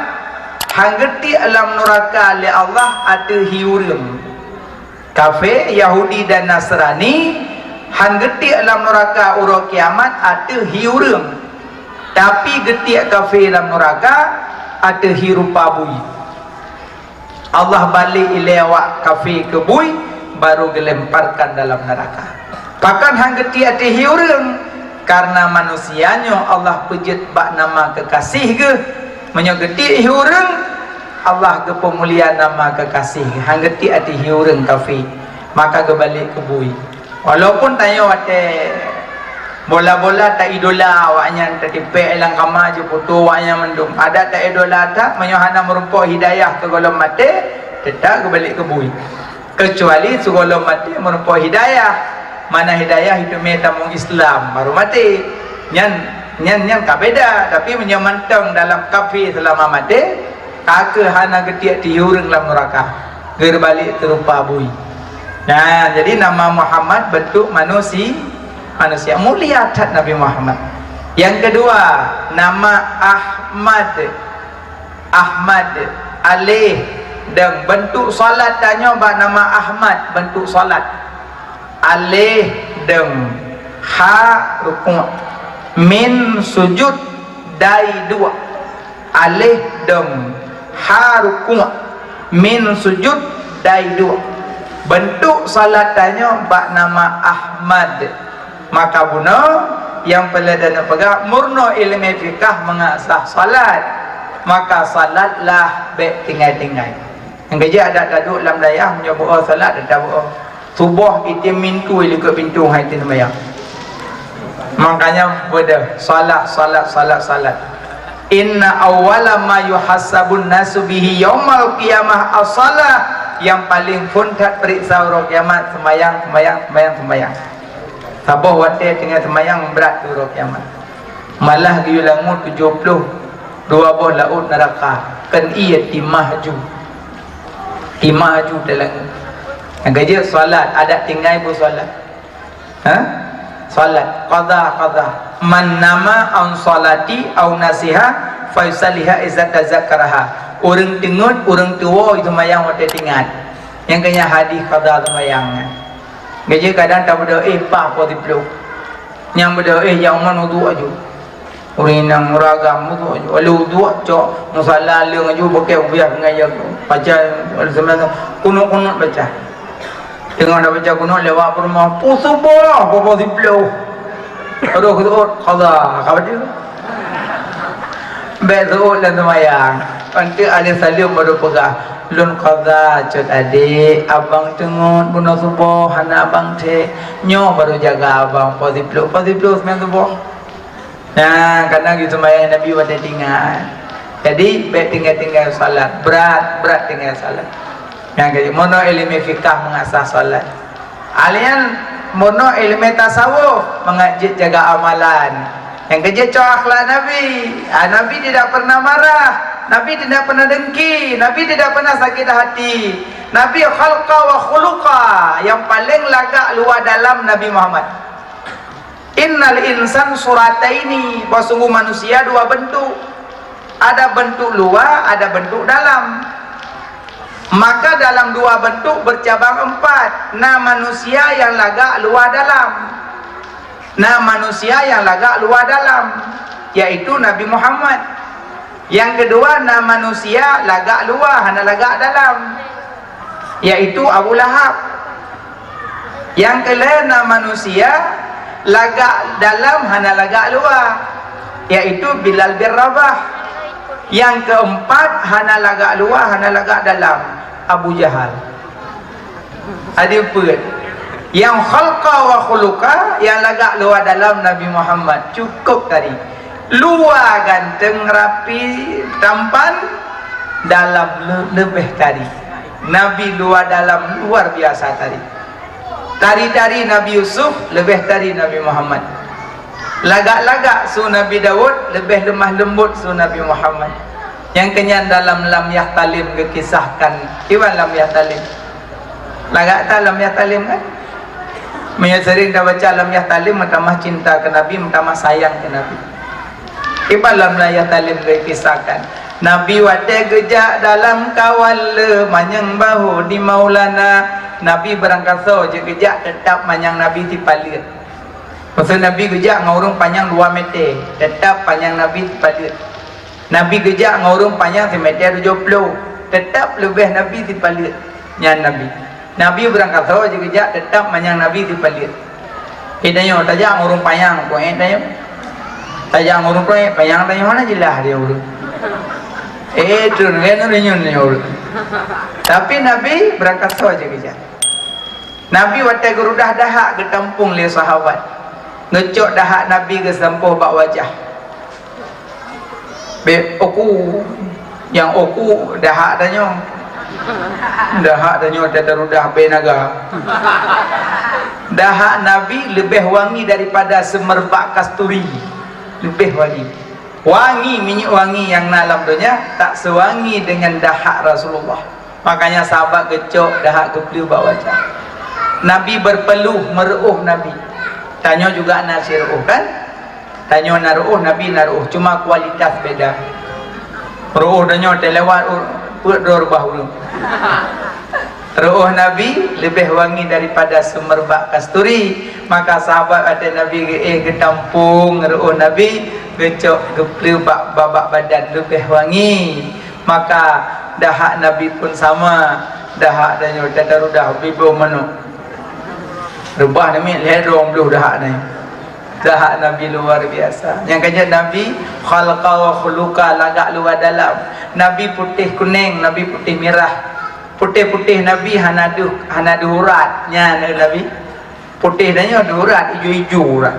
hanggeti alam neraka oleh Allah ada hiureum. Kafe Yahudi dan Nasrani hanggeti alam neraka ura kiamat ada hiureum. Tapi getiak kafe alam neraka ada hirupa bui. Allah balik ilawak kafe ke bui baru dilemparkan dalam neraka. Bahkan hanggeti ada hiureum karena manusianya Allah pejit bak nama kekasih ke menyogeti hiureng Allah ke pemuliaan nama kekasih hanggeti ati hiureng kafi maka ke balik ke bui walaupun tanya wate bola-bola tak idola awaknya tertipe elang kama je foto awaknya mendung ada tak idola tak menyohana merumpuk hidayah ke golong mati tetap ke balik ke bui kecuali segolong mati merumpuk hidayah. Mana hidayah itu metamung Islam baru mati nyan kabeda tapi menyamantang dalam kafi selama mati kake hana getiak diureng dalam neraka gerbalik terupa bui. Nah jadi nama Muhammad bentuk manusia mulia tat Nabi Muhammad. Yang kedua nama Ahmad alih dan bentuk salat tanya nama Ahmad bentuk salat alih dem ha rukun min sujud dai dua alih dem ha rukun min sujud dai dua bentuk salat tanya bak nama Ahmad maka buno yang peladana pegang murno ilmu fikah mengasah salat maka salatlah baik tinggal-tinggal yang kerja ada duduk dalam dayah menyebut salat ada buat subuh itu mintu ikut pintu hai tin sembahyang. Makanya pada salat. Inna awwala ma yuhasabun nasu bihi yaumal qiyamah as-salah yang paling puntat periksa hari kiamat sembahyang. Sabuh wate dengan sembahyang berat hari kiamat. Malah diulangut 70 dua buah laut neraka kan ia timahju dalam yang kerja solat ada tinggal pun solat solat qadha man nama an salati au nasiha fa yusaliha izat tazakaraha orang tengut orang tua itu mayang wate tinggal yang kena hadis qadha tu mayang kerja kadang tak berdoa pa apa dipeluk yang berdoa yang mana wudu aju orang yang ragam wudu aju kalau wudu cok musalla leung aju pakai ubiah ngaya baca sebenarnya kunut baca tengok dah baca kuno lewat rumah pusuboh apa dipeluk aduh qadha apa dia betul dan semayang nanti ada salim baru pegang lun qadha cut adik abang tengok guna subuh anak abang te nyo baru jaga abang apa dipeluk sembilan subuh nah kadang gitu semayang Nabi pada tinggal jadi baik tinggal salat berat tinggal salat yang kedua mono ilmu fikah mengasah salat alian mono ilmu tasawuf mengajit jaga amalan yang kedua cak akhlak Nabi tidak pernah marah Nabi tidak pernah dengki Nabi tidak pernah sakit hati Nabi khalqa wa khuluqa yang paling lagak luar dalam Nabi Muhammad innal insan surataini sungguh manusia dua bentuk ada bentuk luar ada bentuk dalam maka dalam dua bentuk bercabang empat nah manusia yang lagak luar dalam yaitu Nabi Muhammad yang kedua nah manusia lagak luar hana lagak dalam yaitu Abu Lahab yang kelima nah manusia lagak dalam hana lagak luar yaitu Bilal bin Rabah yang keempat hana lagak luar hana lagak dalam Abu Jahal ada pun yang khalqa wa khuluqa yang lagak luar dalam Nabi Muhammad cukup tadi luar ganteng rapi tampan dalam lebih tadi Nabi luar dalam luar biasa tadi Nabi Yusuf lebih tadi Nabi Muhammad lagak-lagak su Nabi Daud lebih lemah lembut su Nabi Muhammad yang kenyang dalam lam yahtalim kekisahkan iwan lam yahtalim lagak tak lam yahtalim kan Maya sering dah baca alam yah talim, mentamah cinta ke Nabi, mentamah sayang ke Nabi. Ibalam lah yah talim kisahkan. Nabi wate gejak dalam kawal manyang bahu di Maulana. Nabi berangkat so je gejak tetap manyang Nabi di palit. Maksud Nabi gejak ngurung panjang 2 meter, tetap panjang Nabi di palit. Nabi gejak ngurung panjang 1 meter 70, tetap lebih Nabi di palit. Nyan Nabi. Nabi berangkat so je gejak tetap manyang Nabi di palit. Idanyo tajak ngurung panjang ko idanyo. Tajak ngurung ko panjang tanya mana jelas dia urut. Itu kan nyun urut. Tapi Nabi berangkat so je gejak. Nabi watai gerudah dahak ke tampung le sahabat. Ngecok dahak Nabi ke sempuh bak wajah. Be oku yang oku dahak danyo. Dahak danyo tadarudah be naga. Dahak Nabi lebih wangi daripada semerbak kasturi. Lebih wangi. Wangi minyak wangi yang dalam dunia tak sewangi dengan dahak Rasulullah. Makanya sahabat gecok dahak kepeliu bak wajah. Nabi berpeluh meruh Nabi. Tanya juga nasi ruh kan? Tanya naruh Nabi naruh, cuma kualitas beda. Ruh tanya terlewat put dor bahulu. Ruh Nabi lebih wangi daripada semerbak kasturi. Maka sahabat ada Nabi ke tampung ruh Nabi gecok gepeliu babak badan lebih wangi. Maka dahak Nabi pun sama. Dahak tanya tadarudah bibu manuk. Rebah ni ledong beluh dahak ni. Dahak Nabi luar biasa. Yang kata Nabi khalqa wa khuluqa lagak luar dalam. Nabi putih kuning, Nabi putih merah. Putih-putih Nabi hanadu urat nya Nabi. Putih danya ada urat, hijau-hijau urat.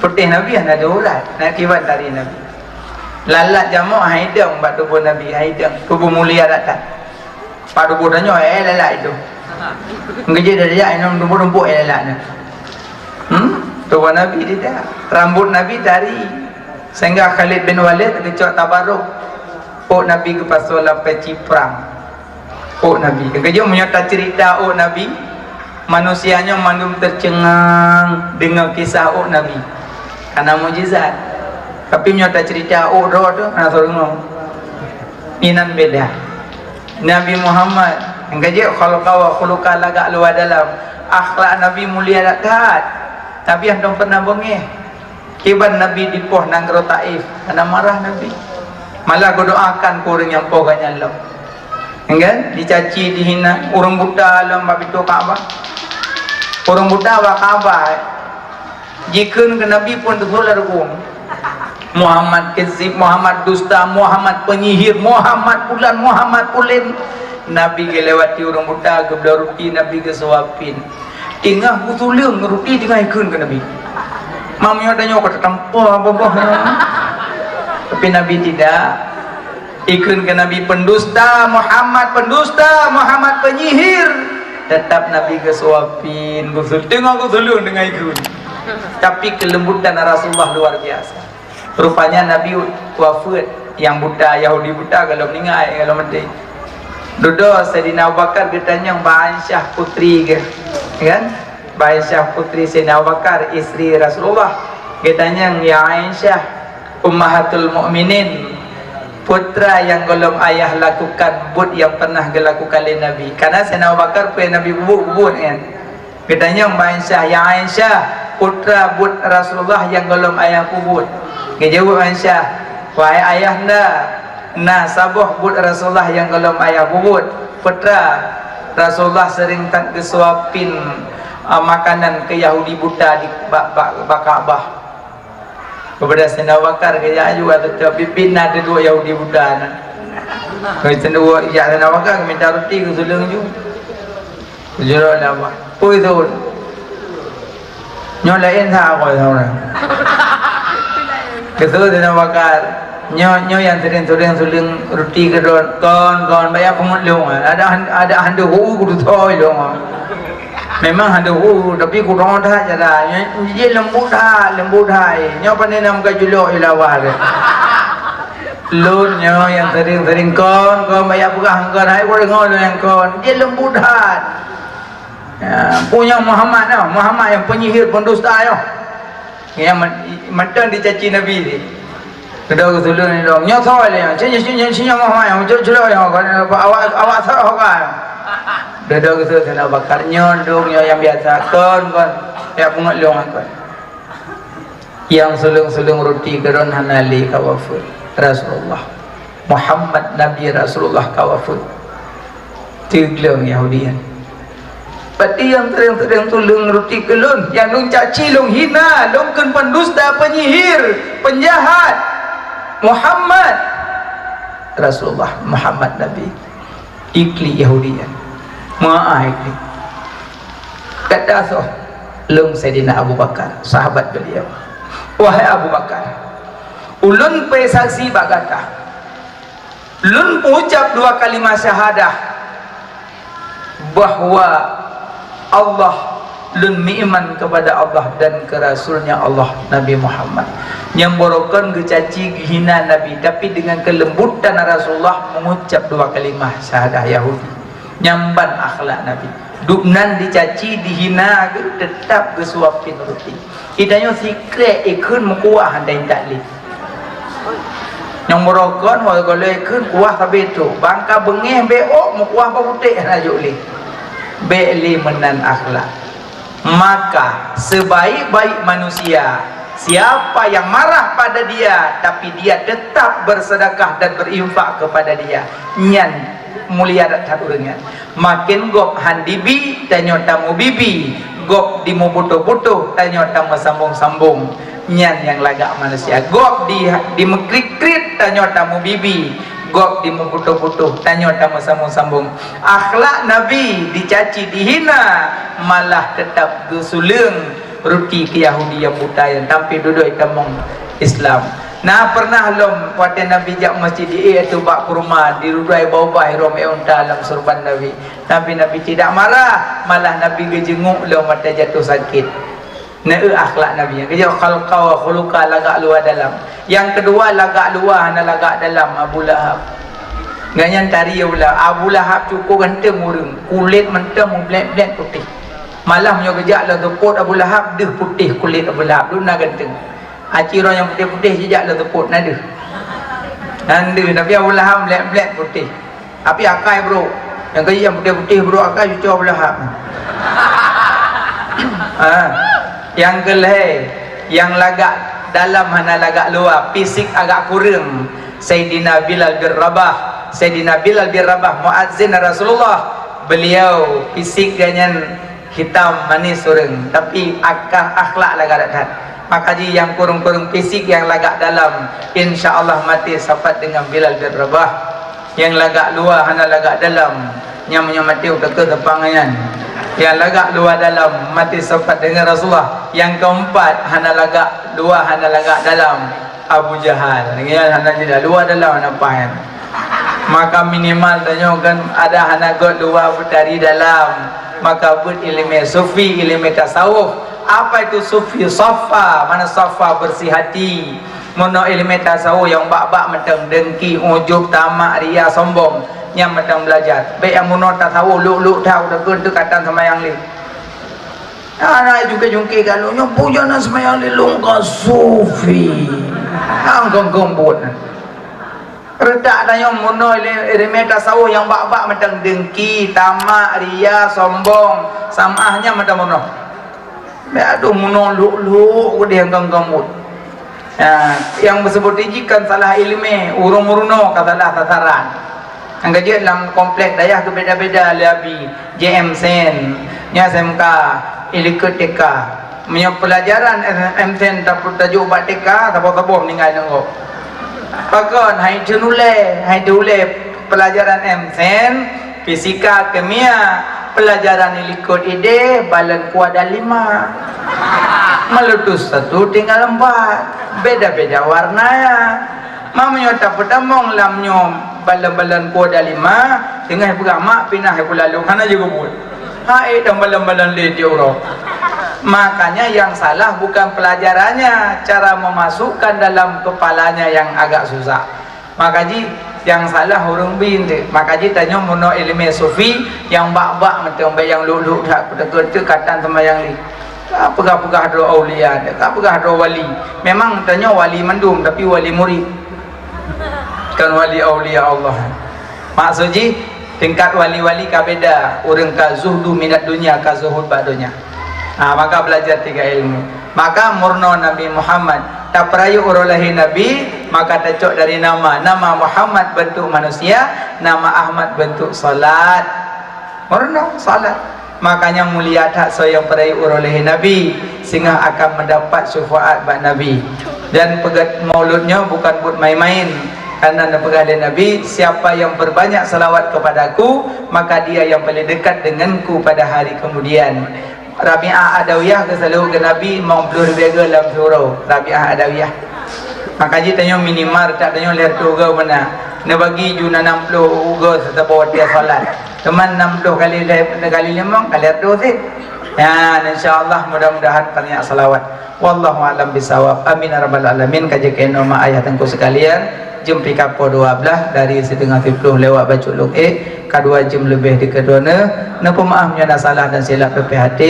Putih Nabi hanadu urat. Nak kibat dari Nabi. Lalat jamak haidang bak tubuh Nabi, haidang tubuh mulia datang. Pak tubuh danya lalat itu. Ngejek dari dia minum rumput-rumput elaknya. Tuan Nabi tidak. Rambut Nabi dari sehingga Khalid bin Walid kecok tabaruk. Oh Nabi ke pasal lapai ciprang. Oh Nabi. Kejap menyata cerita oh Nabi. Manusianya mandum tercengang dengan kisah oh Nabi. Karena mujizat. Tapi menyata cerita oh doa tu nak sorong. Inan beda. Nabi Muhammad yang kajak kalau kau khuluqa lagak luar dalam akhlak Nabi mulia dekat. Nabi yang pernah bengih. Kiban Nabi di poh Nanggro Taif karena marah Nabi. Malah doakan kurang yang poh ganyan lam. Kan? Dicaci, dihina. Orang buta alam babitu Kaabah. Orang buta wa Kaabah. Jikun ke Nabi pun tersular kum. Muhammad kezib, Muhammad dusta, Muhammad penyihir, Muhammad pulan, Muhammad pulin. Nabi ke lewati orang buta ke belah roti Nabi ke suapin. Tingah kutuliung roti tingah ikun ke Nabi. Mamanya tanya kau tertampar apa-apa. Tapi Nabi tidak. Ikun ke Nabi pendusta, Muhammad penyihir. Tetap Nabi ke suapin. Tingah kutuliung dengan ikun. Tapi kelembutan Rasulullah luar biasa. Rupanya Nabi wafat. Yang buta, Yahudi buta kalau meninggal, kalau mati. Duduk Sayyidina Abu Bakar ditanya Mbak Aisyah putri ke, kan? Mbak Aisyah putri Sayyidina Abu Bakar isteri Rasulullah. Ditanya ya Aisyah ummahatul mukminin, putra yang golong ayah lakukan bud yang pernah dilakukan oleh Nabi. Karena Sayyidina Abu Bakar punya Nabi bubut kan. Ditanya Mbak Aisyah ya Aisyah putra bud Rasulullah yang golong ayah bubut. Dijawab Aisyah wahai ayahanda. Nah sabuh bud Rasulullah yang golong ayah bubut putra Rasulullah sering tak kesuapin makanan ke Yahudi buta di Kaabah. Kepada Sayyidina Abu Bakar kaya juga tetapi pina ada 2 Yahudi buta. Kalau cenderung ya Sayyidina Abu Bakar minta roti ke sulung ju. Jujur apa? Oh itu. Nyolain tak kau tahu lah. Ketua Sayyidina Abu Bakar. Nyo yang sering suling roti ke kon bayar pengut long ada handu kudu toy long memang handu tapi kurang dah jada je lembut hai nyo pandai nam ka julo ilawar lun nyo yang sering kon bayar pegah kon hai ko ngol yang kon je lembut hat punya Muhammad yang penyihir pendusta yang macam dicaci Nabi ni. Kedua kesulun ni dong nyosol ya cinya Muhammad yang jujur yang awak salah kan. Kedua kesulun nak bakar nyondong yang biasa kon ya pungut long kon. Yang sulung-sulung roti keron hanali kawafut Rasulullah Muhammad Nabi Rasulullah kawafut tiglong Yahudian. Berarti yang terang-terang tulung roti kelun yang lung caci lung hina lung kun pendusta penyihir penjahat Muhammad Rasulullah Muhammad Nabi ikli Yahudian maaf ikli kata so lung Sayyidina Abu Bakar sahabat beliau. Wahai Abu Bakar, ulun pe saksi bagata, ulun ucap 2 kalimat syahadah bahwa Allah ulun miiman kepada Allah dan ke Rasulnya Allah Nabi Muhammad yang borokan gecaci hina Nabi, tapi dengan kelembutan Rasulullah mengucap 2 kalimat syahadah Yahudi nyamban akhlak Nabi. Duknan dicaci dihina tetap gesuapin roti. Idanya sikret ikun mukuah handai taklif. Yang merokon wa kalau ikun kuah sabe tu. Bangka bengeh beok mukuah putih rajuk li. Beli menan akhlak. Maka sebaik-baik manusia siapa yang marah pada dia tapi dia tetap bersedekah dan berinfak kepada dia, nyan mulia tak urengan. Makin gop handibi tanyo tamu bibi, gop di mubuto-buto tanyo tamu sambung-sambung, nyan yang lagak manusia. Gop di mekrit-krit tanyo tamu bibi, gop di mubuto-buto tanyo tamu sambung-sambung. Akhlak Nabi dicaci dihina malah tetap gesulung roti ke Yahudi yang buta yang tampil duduk kamong Islam. Nah pernah lom waktu Nabi jak masjid itu bak kurma dirudai bawah Romeo dalam surban Nabi. Tapi Nabi tidak marah, malah Nabi gejenguk lom mata jatuh sakit. Nah akhlak Nabi. Kejauh khalqa wa khuluqa lagak luar dalam. Yang kedua lagak luar hana lagak dalam Abu Lahab. Ganyan tari ya pula Abu Lahab cukup ganteng urang, kulit mentang blek-blek putih. Malah punya kejak lah teput Abu Lahab deh putih kulit Abu Lahab tu nak ganteng. Aciro yang putih-putih jejak lah teput nada. Nada tapi Abu Lahab black putih. Tapi akai bro. Yang kaya yang putih-putih bro akai cucu Abu Lahab. Yang kelih yang lagak dalam hana lagak luar, fisik agak kurang. Sayyidina Bilal bin Rabah, Sayyidina Bilal bin Rabah muazzin Rasulullah. Beliau fisik ganyan hitam manis orang, tapi akhlak lagak dak. Maka yang kurung-kurung fisik yang lagak dalam insyaallah mati safat dengan Bilal bin Rabah. Yang lagak luar hana lagak dalam yang mati udah ke tepangan. Yang lagak luar dalam mati safat dengan Rasulullah. Yang keempat hana lagak luar hana lagak dalam Abu Jahal. Yang hana tidak luar dalam hana pahan. Maka minimal tanya kan ada hana god luar dari dalam. Maka buat ilmu sufi, ilmu tasawuf. Apa itu sufi? Safa, mana safa bersih hati. Mono ilmu tasawuf yang bak-bak macam dengki, ujub, tamak, ria, sombong, yang macam belajar. Baik yang mono tasawuf luk-luk tahu dah tu kata sama yang lain. Anak juga jungki kalau nyopo jangan sama yang lain lungka sufi. Angkong gombot. Redak tanya mono ilmu tasawuf yang bak-bak macam dengki, tamak, ria, sombong, samahnya macam mono. Aduh mono luk-luk dia gambut. Yang bersebut dijikan salah ilmu, urung-uruno salah sasaran. Yang kerja dalam komplek dayah tu beda-beda labi, JM Sen, nya SMK, Ilikut TK. Punya pelajaran SM Sen dapat tajuk ubat TK, tapo-tapo meninggal nengok. Pakon hai dule pelajaran MSen, fisika, kimia, pelajaran Ilikut ide, balan kuada 5. Meletus 1 tinggal 4. Beda-beda warnanya. Mamanya tak petamong lamnyo balan-balan kuada 5, tengah beramak pinah pula lalu kana juga buat. Hai dan balan-balan le dia orang. Makanya yang salah bukan pelajarannya, cara memasukkan dalam kepalanya yang agak susah. Maka yang salah hurung bin tu. Maka ji tanya mono ilmu sufi yang bak-bak macam yang luk-luk dak tu katan sembahyang ni. Pegah-pegah do aulia, pegah do wali. Memang tanya wali mendum tapi wali murid. Kan wali aulia Allah. Maksud ji tingkat wali-wali ka beda. Urang ka zuhdu minat dunia ka zuhud bak dunia. Maka belajar 3 ilmu. Maka murno Nabi Muhammad tak perayu urulahi Nabi, maka tecok dari nama Muhammad bentuk manusia, nama Ahmad bentuk salat. Murno salat. Makanya mulia tak so yang perayu urulahi Nabi sehingga akan mendapat syafaat bak Nabi. Dan pegat mauludnya bukan buat main-main. Karena napegale Nabi, siapa yang berbanyak salawat kepadaku, maka dia yang paling dekat denganku pada hari kemudian. Rabi'ah Adawiyah ke selalu ke Nabi mau blur bega dalam surau Rabi'ah Adawiyah. Maka dia tanya minimal tak tanya lihat tu ke mana. Dia bagi juna 60 uga serta bawa dia salat. Teman 60 kali 5 kali tu sih. Ya, insyaallah mudah-mudahan banyak salawat. Wallahu a'lam bisawab. Amin ya rabbal alamin. Kaji kena mak ayah tengku sekalian. Jumpi kapo 12 dari setengah 50 lewat baca luk kedua jam lebih di kedua na pemaafnya na salah dan silap PPHT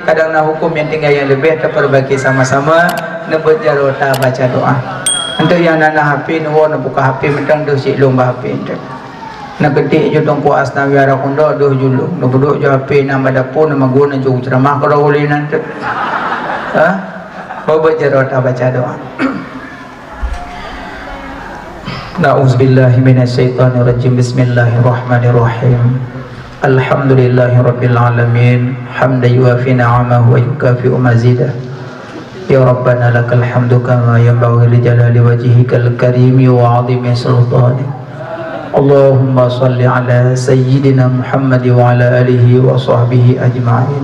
kadang na hukum yang tinggal yang lebih terperbagi sama-sama na berjarota baca doa untuk yang nana HP nuwo na buka HP mentang doh si lomba HP ente na ketik je tong kuas na biara kondo doh julung na buduk je HP na madapun na maguna je ceramah kalau boleh nanti berjarota baca doa. Na'udzubillahi minasyaitonirrajim. Bismillahirrahmanirrahim. Alhamdulillahirabbil alamin. Hamdan yuwafi ni'amahu wa yukafi'u mazidah. Ya Rabbana lakal hamdu kama yanbaghi li jalali wajhikal karimi wa 'azimi sultanik. Allahumma shalli ala sayyidina Muhammad wa ala alihi wa sahbihi ajma'in.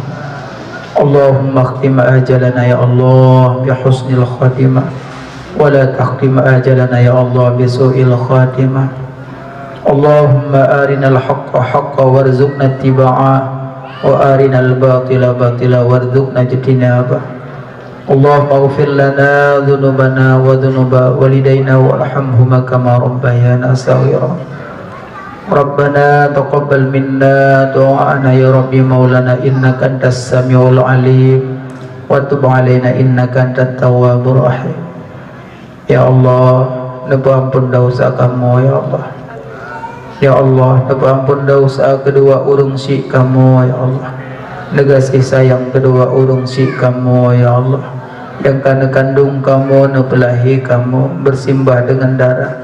Allahumma khtim ajalana ya Allah bi husnil khatimah. ولا تختم آجلنا يا الله بسوء الخاتمة. اللهم أرنا الحق حقا وارزقنا اتباعه وأرنا الباطل باطلا وارزقنا اجتنابه. اللهم اغفر لنا ذنوبنا وذنوب والدينا وارحمهما كما ربيانا صغيرا. ربنا تقبل منا دعاءنا يا ربي مولانا إنك أنت السميع العليم وتب علينا إنك أنت التواب الرحيم. Ya Allah, nebah ampun dosa kamu ya Allah. Ya Allah, nebah ampun dosa kedua urung si kamu ya Allah. Negasi sayang kedua urung si kamu ya Allah. Yang karena kandung kamu, nepelahi kamu bersimbah dengan darah.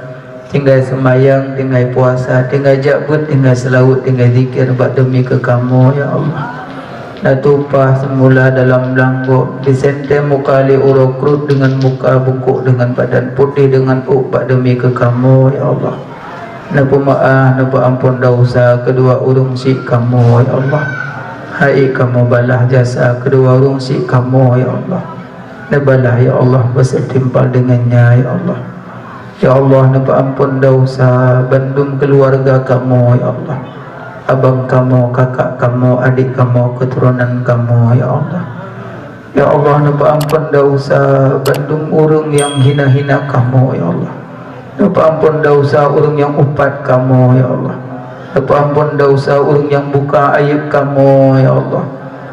Tinggal semayang, tinggal puasa, tinggal jabut, tinggal selawut, tinggal zikir bak demi ke kamu ya Allah. Na tumpah semula dalam belangkuk disente mukali urokrut dengan muka bungkuk dengan badan putih dengan ubak demi ke kamu ya Allah. Na pemaaf, na ampun dosa kedua urung si kamu ya Allah. Hai kamu balah jasa kedua urung si kamu ya Allah. Na balah ya Allah bersetimpal dengannya ya Allah. Ya Allah, na ampun dosa bandung keluarga kamu ya Allah. Abang kamu, kakak kamu, adik kamu, keturunan kamu ya Allah. Ya Allah, napa ampun dosa bandung urung yang hina-hina kamu ya Allah. Napa ampun dosa urung yang upat kamu ya Allah. Napa ampun dosa urung yang buka aib kamu ya Allah.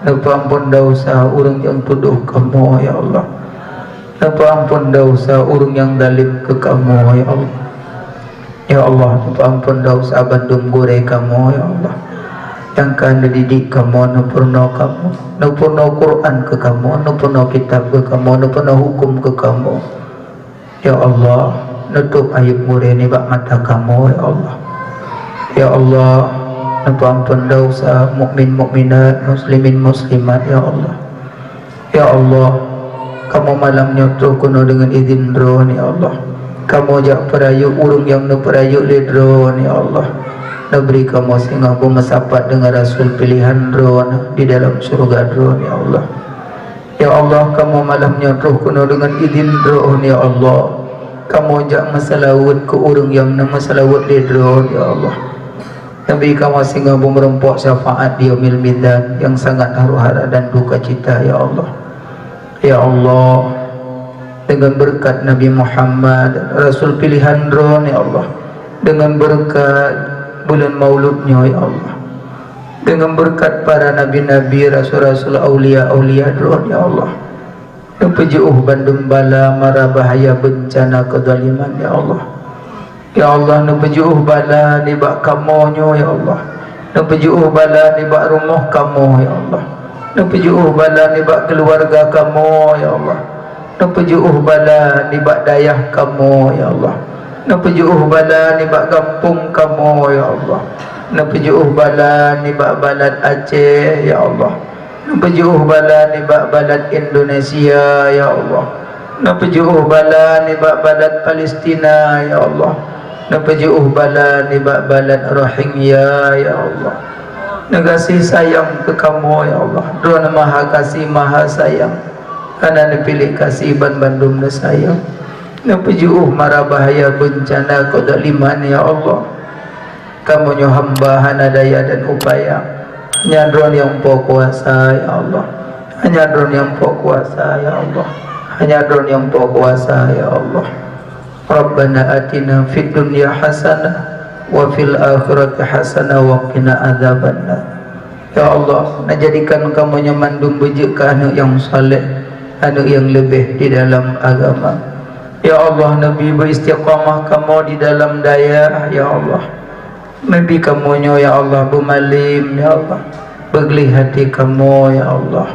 Napa ampun dosa urung yang tuduh kamu ya Allah. Napa ampun dosa urung yang zalim ke kamu ya Allah. Ya Allah, ampun dosa bandung gore kamu ya Allah. Yang kan dididik kamu, nupurno kamu, nupurno Quran ke kamu, nupurno kitab ke kamu, nupurno hukum ke kamu. Ya Allah, nutup aib gore ni bak mata kamu ya Allah. Ya Allah, ampun dosa mukmin mukminat, muslimin muslimat ya Allah. Ya Allah, kamu malamnya tu kuno dengan izin drone ya Allah. Kamu jak perayu urung yang nu perayu ledron ya Allah. Beri kamu sehingga bermesapat dengan Rasul pilihan drone di dalam surga drone ya Allah. Ya Allah, kamu malamnya roh kuno dengan izin drone ya Allah. Kamu jak masalawut ke urung yang nama salawut ledron ya Allah. Nabi kamu sehingga merempok syafaat di yaumil midan yang sangat haru-hara dan duka cita ya Allah. Ya Allah, dengan berkat Nabi Muhammad Rasul pilihan drone ya Allah, dengan berkat bulan mauludnya ya Allah, dengan berkat para nabi-nabi, rasul-rasul, aulia-aulia ya Allah, dan pejuh bandung bala mara bahaya bencana kezaliman ya Allah. Ya Allah, dan pejuh bala di bak kamu ya Allah, dan pejuh bala di bak rumah kamu ya Allah, dan pejuh bala di bak keluarga kamu ya Allah, dan pejuh bala di bak dayah kamu ya Allah, dan pejuh bala di bak kampung kamu ya Allah, dan pejuh bala di bak balad Aceh ya Allah, dan pejuh bala di bak balad Indonesia ya Allah, dan pejuh bala di bak balad Palestina ya Allah, dan pejuh bala di bak balad Rohingya ya Allah. Dan kasih sayang ke kamu ya Allah, Tuhan maha kasih maha sayang, karena dipilih kasih Bandung dan sayang. Dan pejuh mara bahaya bencana kezaliman ya Allah, kamu nyo hamba hana daya dan upaya, hanya Tuhan yang po kuasa ya Allah, hanya Tuhan yang po kuasa ya Allah, hanya Tuhan yang po kuasa ya Allah. Rabbana atina fid dunya hasanah wa fil akhirati hasanah wa qina adzabannar. Ya Allah, najadikan kamu nyamandung bejek ke anak yang saleh, anak yang lebih di dalam agama. Ya Allah, Nabi beristiqamah kamu di dalam daya ya Allah. Nabi kamu ya Allah bumalim ya Allah, begli hati kamu ya Allah.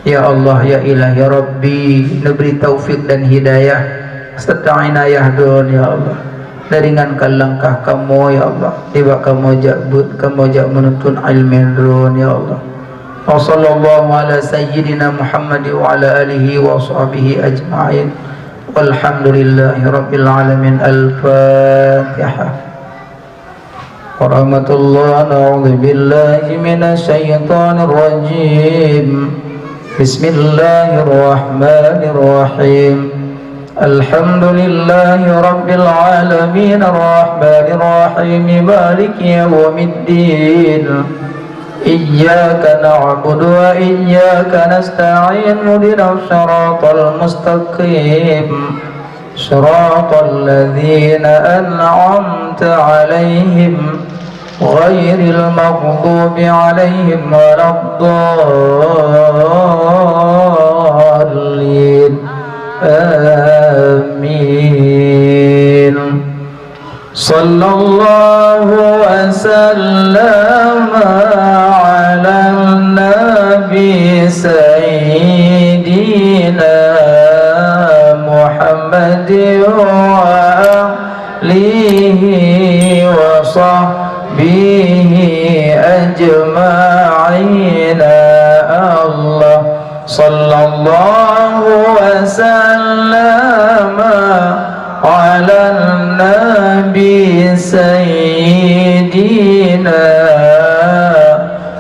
Ya Allah ya Ilahi Rabbi, neberi taufik dan hidayah serta inayah don ya Allah. Ringankan langkah kamu ya Allah, tiba kamu jak menuntun ilmu don ya Allah. Wa sallallahu ala sayyidina Muhammad wa ala alihi wa sahbihi ajma'in. Walhamdulillahi rabbil alamin. Al-Fatihah. Warahmatullahi na'udzu billahi minasy syaithanir rajim. Bismillahirrahmanirrahim. Alhamdulillahi rabbil alamin arrahmanir rahim maliki yaumiddin. Iyyaka na'budu wa iyyaka nasta'in ihdinas siratal mustaqim siratal ladzina an'amta 'alaihim ghairil maghdubi 'alaihim waladdallin. Amin. Sallallahu wasallam ala nabi sayyidina Muhammad wa alihi wa sahbihi ajma'in. Allah sallallahu wasallam ala nabi sayyidina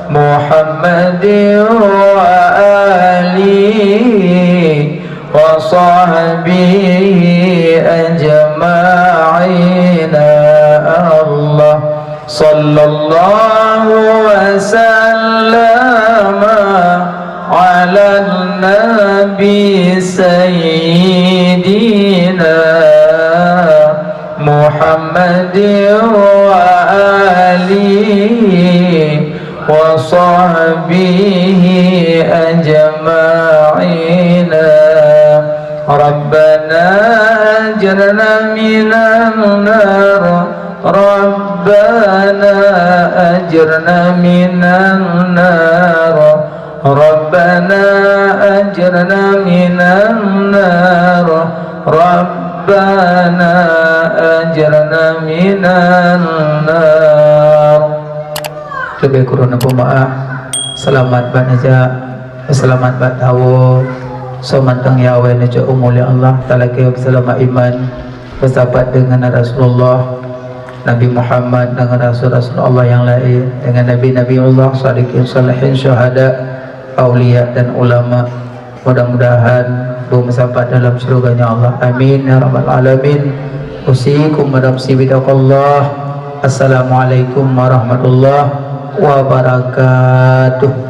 Muhammad wa alihi wa sahbihi ajma'in. Allah sallallahu wasallam ala nabi sayyidina Muhammad wa alihi wa sahbihi ajma'in. Rabbana ajirna minan nar, Rabbana ajirna minan nar, Rabbana ajirna minan nar, Rabbana ajirna minan nar. Lebih kurang pemaaf. Selamat banaja, selamat batawo, somantang yawe naja umul ya Allah. Talaki selama iman bersahabat dengan Rasulullah Nabi Muhammad, dengan Rasul-Rasul Allah yang lain, dengan Nabi-Nabi Allah, sadiqin, salihin, syuhada, aulia dan ulama. Mudah-mudahan bersahabat dalam surganya Allah. Amin ya rabbal alamin. Usikum wa nafsi bidaqallah. Assalamualaikum warahmatullahi wabarakatuh.